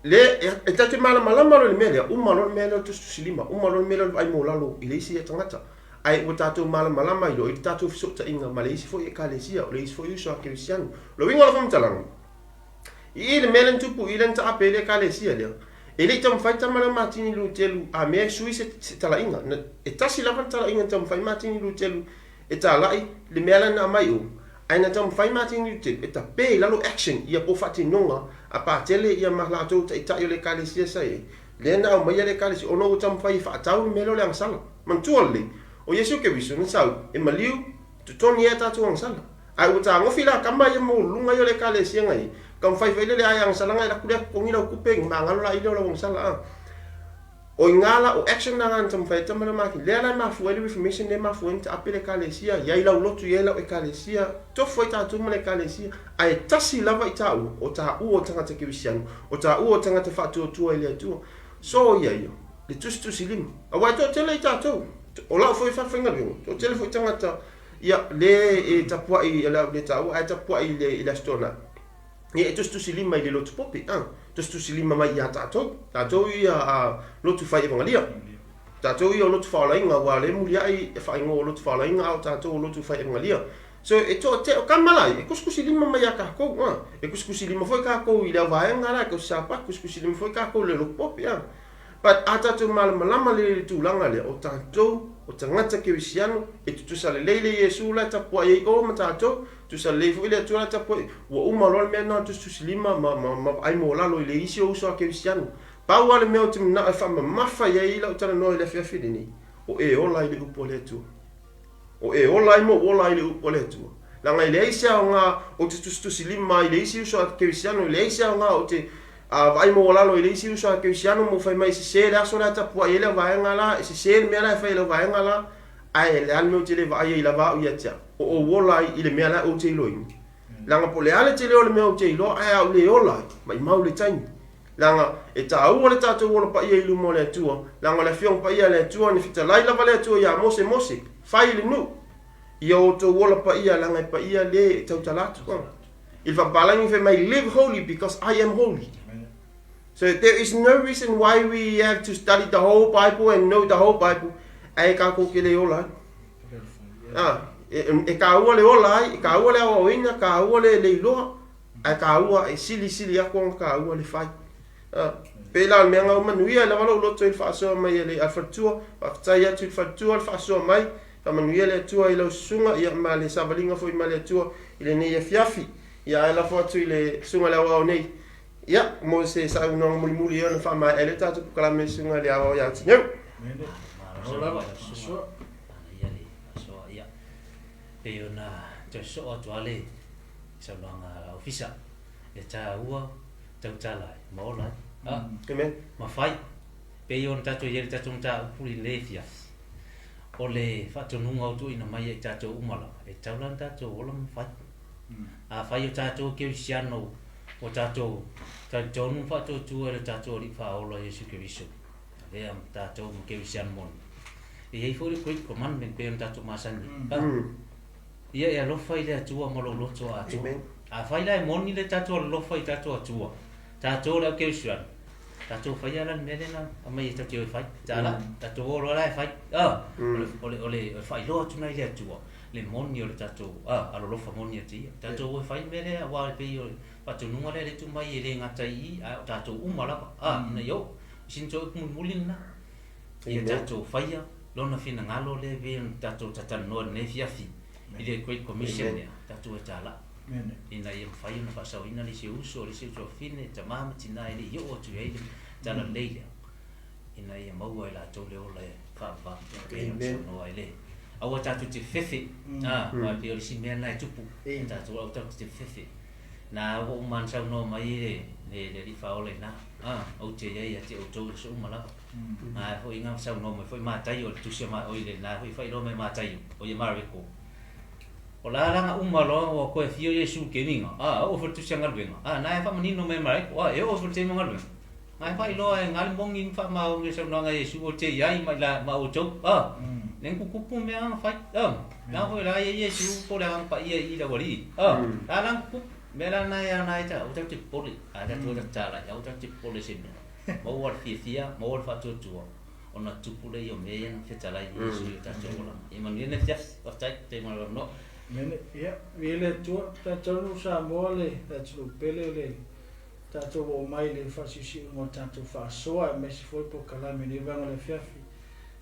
le e tatu mala le mele o malo mele tu silima o malo mele ai mo lalo ile si e tangata ai o tatu mala mai lo i tatu fisota inga malesi fo e kalesia o le is fo yuso ke sian lo wingo la fam talang i le melen tupu i len ta apele kalesia le ele tam fai tamala Martin Luther a me sui se tala inga e tasi la van tala inga tam fai Martin Luther e talai le melen na mai o ai na tam fai Martin Luther e ta pe la lo action ia po fati nonga a pa tele ia mahla to ta yo le kalesia sai le na o mai le kalesia o no tam fai fa tau melo le sala man tuole o Yesu Keriso na sau e maliu tu toni eta tu ang sala ai o ta ngofila kamba ye mo lunga yo le kalesia ngai kam fai vele le ayang sala ngai la kulia kongila kupeng mangalo la ile la sala o ngala o action na ngan tam fai tam ma ki le la ma fu ele reformation le ma fu enta apele kalesia ya ila lotu ye la e kalesia to foi ta tu le kalesia ai tasi lava ita o ta u o tanga te kibisiano o ta u o tanga te fatu tu ele tu so ye yo le tusi lima awa to tele tatou o la foi fa fenga biu to tele foi tangata ia le e tapua I la le tau ai tapua I le la stona ia e tusi lima I le lotu popi tusi lima mai ia tatou ia a lotu fai evangelia tatou ia lotu faalainga wa le mulia ai e fai ngo lotu faalainga au tatou lotu fai evangelia so e to te o kamalai e kuskusi lima mai ka ko e kuskusi lima foi ka ko I le vaenga la ko sapa kuskusi lima foi ka ko le lotu popi but ata tu malama le tulanga le o tatou o tangata ke wisiano e tutusa le leile Yesu la tapua e o matatou tusa le fu ile tu la tapua wo uma lo me na tusi lima ma ai mo la lo le isi o so ke wisiano pa wa le me o tim na fa mafa ye ila o tana no le fia fidini o e o la ile upo le tu o e o la mo o la ile upo le tu la ngai le isi nga o tusi lima ile isi o so ke wisiano le isi nga o te vai mo lalo ile isi usa ke siano mo fai mai se la so la tapua ile vai ngala se me la fai ile vai ngala ai le almo te le vai ile va ia tia o wola ile me la o te loin langa po le ale te le o le me o te lo ai au le ola mai mau le tani langa e ta au le tatu wola pa ia ilu mo le tua langa le fiong pa ia le tua ni fita lai la vale tua ia mose fai le nu ia o to wola pa ia langa pa ia le Tautala il va balangi fe mai live holy because I am holy. So there is no reason why we have to study the whole Bible and know the whole Bible. Ai ka ko ke le ola. E ka ua le ola, e ka ua le oina, ka ua le lo, ai ka ua e sili a ko ka ua le fai. Pela me nga manuia le valo lo to il fa so mai le alfatua, fa tai atu il fatua fa so mai, fa manuia le tua i lo sunga ia ma le savalinga foi ma le tua ile ne ia fiafi. Ia la foto ile sunga le wa nei. Ya, mo se sa una muli ona fa ma ele tatu kala me sunga le awa ya tinyo. Mene. Ola so. Ya. Pe ona te so o toale. Sa longa Ofisa. E ta ua Tautala mola. Amen. Ma fai. Pe ona tatu yele tatu ta puli le fia. Ole fa to nunga o tu ina mai e tatu umala. E taulan tatu ola ma fai. A fai o tatu ke siano o tatou tonu fa to tu le tatou ri fa o lo Yesu Kristo le am tatou mo ke sian mon e ei foi ko commandment pe tatou masani ia lo fai le tu mo lo to a tu a fai la mon ni le tatou lo fai tatou tu tatou le ke sian tatou fai ala me le na mai tatou fai tala tatou lo la fai ole fai lo tu na le tu le mon ni le tatou lo fa mon ni ti tatou fai me le wa pe patu nunga le tu mai le ngata I tatou umala na yo sinto mulin na ia tatou faia lona fina ngalo le ve tatou tatan no ne fiafi ile great commission ya tatou tala ina ia faia na fa ina le se uso le se to fine tamama tina ile yo o tu ile tala leile ina ia mau ila to le ole fa no ile awa tatou te fefe wa pe o si mena tupu tatou au tatou te fefe na o man sa no mai le ri fa ole na o te ia te o to so mala ho inga sa no mai foi matai o tu se ma o ile na foi fai no mai matai o ia mara ko o la nga umalo o ko fio Yesu ke ninga o for tu se ngal venga na fa mani no mai mara ko e o for te ngal venga ai fa lo ngal mong in fa ma o se no nga Yesu o te ia mai la ma o to nen ku ku me ang fa na ho la Yesu ko la pa ia I la wali la lang ku mera na ya na ita utak tip poli ada tu utak cara ya utak tip poli sini mau war fia mau war fatu tu ona tu pole yo me yang fetala Yesu ta jola iman ni ne jas wasai te mal no mene ya vile tu ta tonu sa mole ta tu pele le ta tu o mai le fasisi mo tanto fa soa me si foi po kala me ni va le fiafi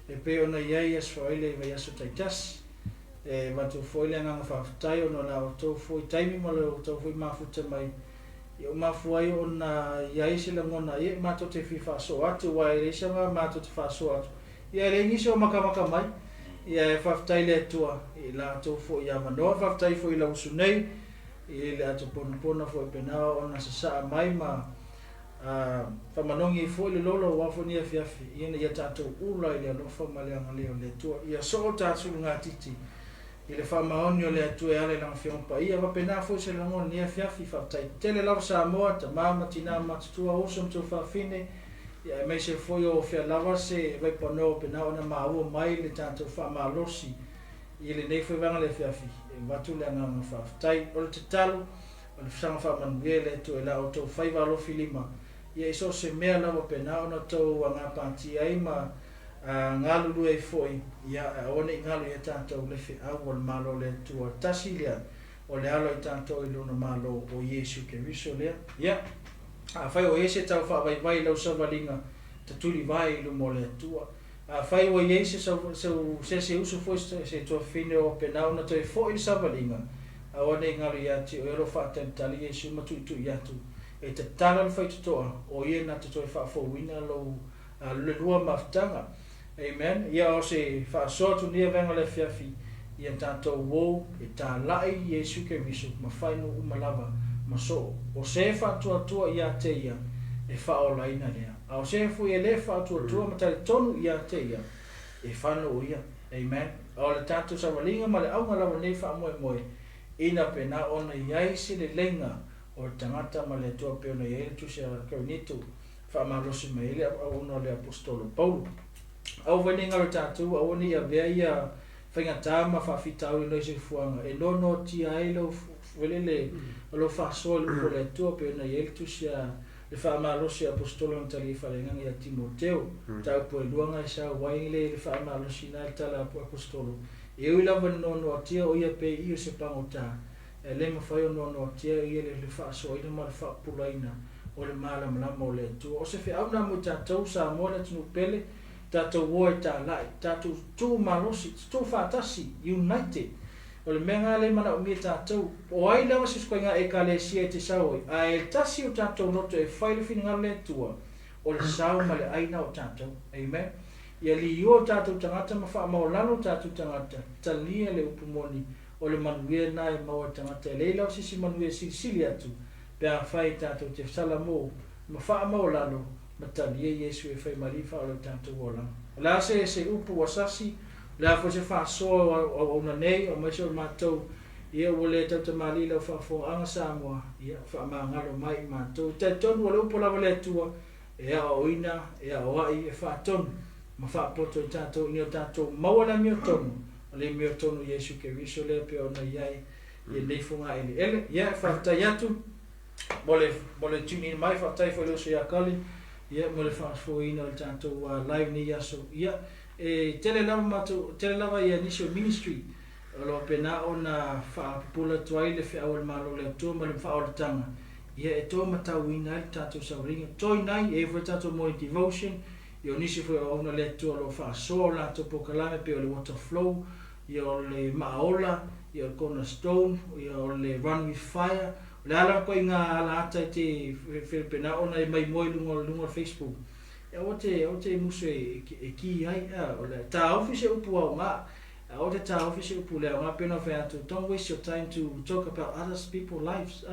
e pe ona ia yes foi le va yasu taitas e ma tu foi le nga fa tai ona la to foi tai mi mo le to foi ma futa mai yo ma foi ona ia isi le ngona e ma to te fifa so atu wa ile se ma to te fa so atu ia le ni so maka mai ia fa tai le tua e la to foi ia ma no fa tai foi la usunei e le atu pona foi pena ona sa mai ma fa manongi foi le lolo wa fo ni fiafi ina ia tato ula ile lo fa male ngale le tua ia so ta su ngatiti ile fa maoni ole atu ale la fion pa ia va pena fo se la ngoni ia fiafi fa tai tele la sa mo ta mama tina ma tu o so to fa fine ia mai se foi o fea lava se vai pono pe na ona maua mai le tanto fa malosi i le nei foi vanga le fiafi e watu le anga ma fa tai o le talo o le sanga fa manuia le to e la o to fai valo filima ia iso se mea lava pe na ona to anga pati ai ma ngalu lu e foi ia ona ngalu ia tanto le fi au malo le tua tasilia o le alo i tanto i luna malo o Yesu ke riso lea ia a fai o ese tau fa vai lau savalinga te tuli vai lu mo le tua a fai o ese se uso foi se to fine o penau na to foi savalinga a ona ngalu ia ti o ero fa tentali Yesu matu tu ia tu e te tala fai to o ie na to fa fo wina lo le lua maftanga amen ia o se fa so tu nia venga le fiafi ia tanto wo e ta lai Yesu ke riso ma fai no umalava ma so o se fa tua ia te ia e fa o laina lea a o se fu e le fa tua ma tale tonu ia te ia e fa no ia amen o le tanto sa walinga ma le au lava nei fa moe moe ina pena ona iai si le lenga o tangata ma le tua pe ona iai tu se kaunito fa ma rosi ma ile o no le apostolo Paulo au veninga o tatu o ni a vea ia whainga tāma whawhitau i noise fuanga e nono ti ai lo welele lo whasoa lupo le tua pe na iel tu sia le whaamarosi apostolo na tali wharengang ia Timoteo tau po e luanga i sa waile le whaamarosi na tala apostolo e ui lava nono atia o ia pe i o se pangota e le mawhai o nono atia i le whaasoa ina ma le whaapulaina o le mālamalama o le tua o se whi au na mo tātou sa moa le tunu pele tatou woe ta lai tatou tu malosi tu fatasi united o le menga le mana o mi tatou o ai lawa se skoinga e kalesia te saoi a e tasi o tatou noto e faile fininga le tua o le sao ma le aina o tatou amen ia li o tatou tangata ma fa maolano tatou tangata talia le upumoni o le manuia na e maua tangata e leila o sisi manuia sili atu pe a fai tatou te salamo ma fa maolano matalia Yesu e fai marifa o le tanto wola la se upu wasasi la fo se fa so o na nei o mai so matou ia o le tata mali la fa fo anga Samoa ia fa mangalo mai matou te tonu o le upu la le tua e a oina e a oai e fa tonu ma fa poto tanto ni tanto mawana mi tonu le mi tonu Yesu ke riso le pe ona iai e nei funga ele ia fa tayatu bole tuni mai fa tai fo lo se akali ia mo le whaafoina o tanto live ni yaso ia e tele lava ia initial ministry o lo pena ona whaapula tuai le whia awal malo le tua ma le whaoratanga ia e tō matauina i tato sauringa toi nai e fwe tato mo devotion i o nisi fwe ona le tua lo whaasoa la to pokalame pe o le water flow i o le maaola i o le cornerstone i o le run with fire le ala ko inga ala ata te Filipina ona e mai moi lungo Facebook e o te muso e ki ai o le ta office upu au nga o te ta office upu le nga pena fa to don't waste your time to talk about other people's lives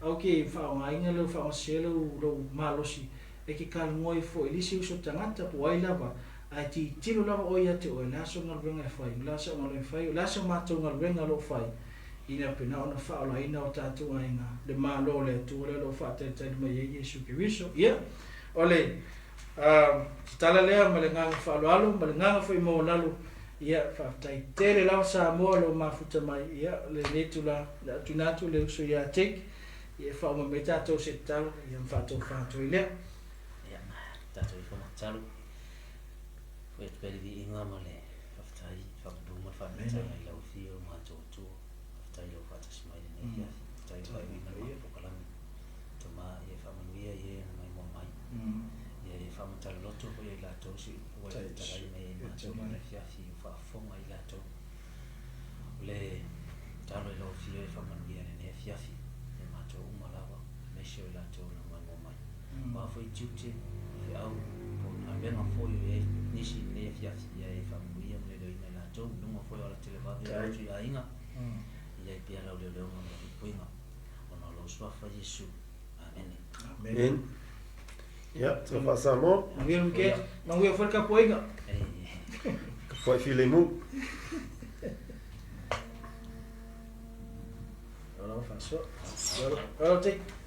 okay fa nga inga lo fa selo lo malosi e ki kal moi fo elisi uso tangata po ai lava ai ti tilo lava o ia te o la so ngal venga fai la so ngal fai la so mato ngal venga lo fai ina pena ona faala ina o tātou ainga le malo le tūle lo whaatetai mai e Yesu ke riso ia ole tala lea ma le nganga whaaloalo ma le nganga whai mo nalo ia whaatai tele lau sa moa lo mafuta mai ia le netula le atunatu le uso ia tek ia whauma me tātou se talo ia mwhātou whātou ilea ia tātou i whamatalo whai tupere di inga ma le whaatai whakaduma whaatai ai lau whio mātou tua tai lo fata smai ni ia tai vai mi na po kalam to ma ia fa manuia ia mai mo mai ia fa mata loto ko ia la to si ko ia tai mai ma to ma fia fi fa fo mai la to le talo lo fi fa manuia ne fia fi e ma to uma lava me sho la to na mai mo mai ba foi tuti fi au po na bena fo ia ni si ne fia fi ia fa manuia me le ina la to no fo ala televadeo tu ia inga ia pia lau leo ma puinga ona lo swafa Yesu amen ya so pasa mo ngir ke mangu foi ka puinga foi filemu ora fa so ora take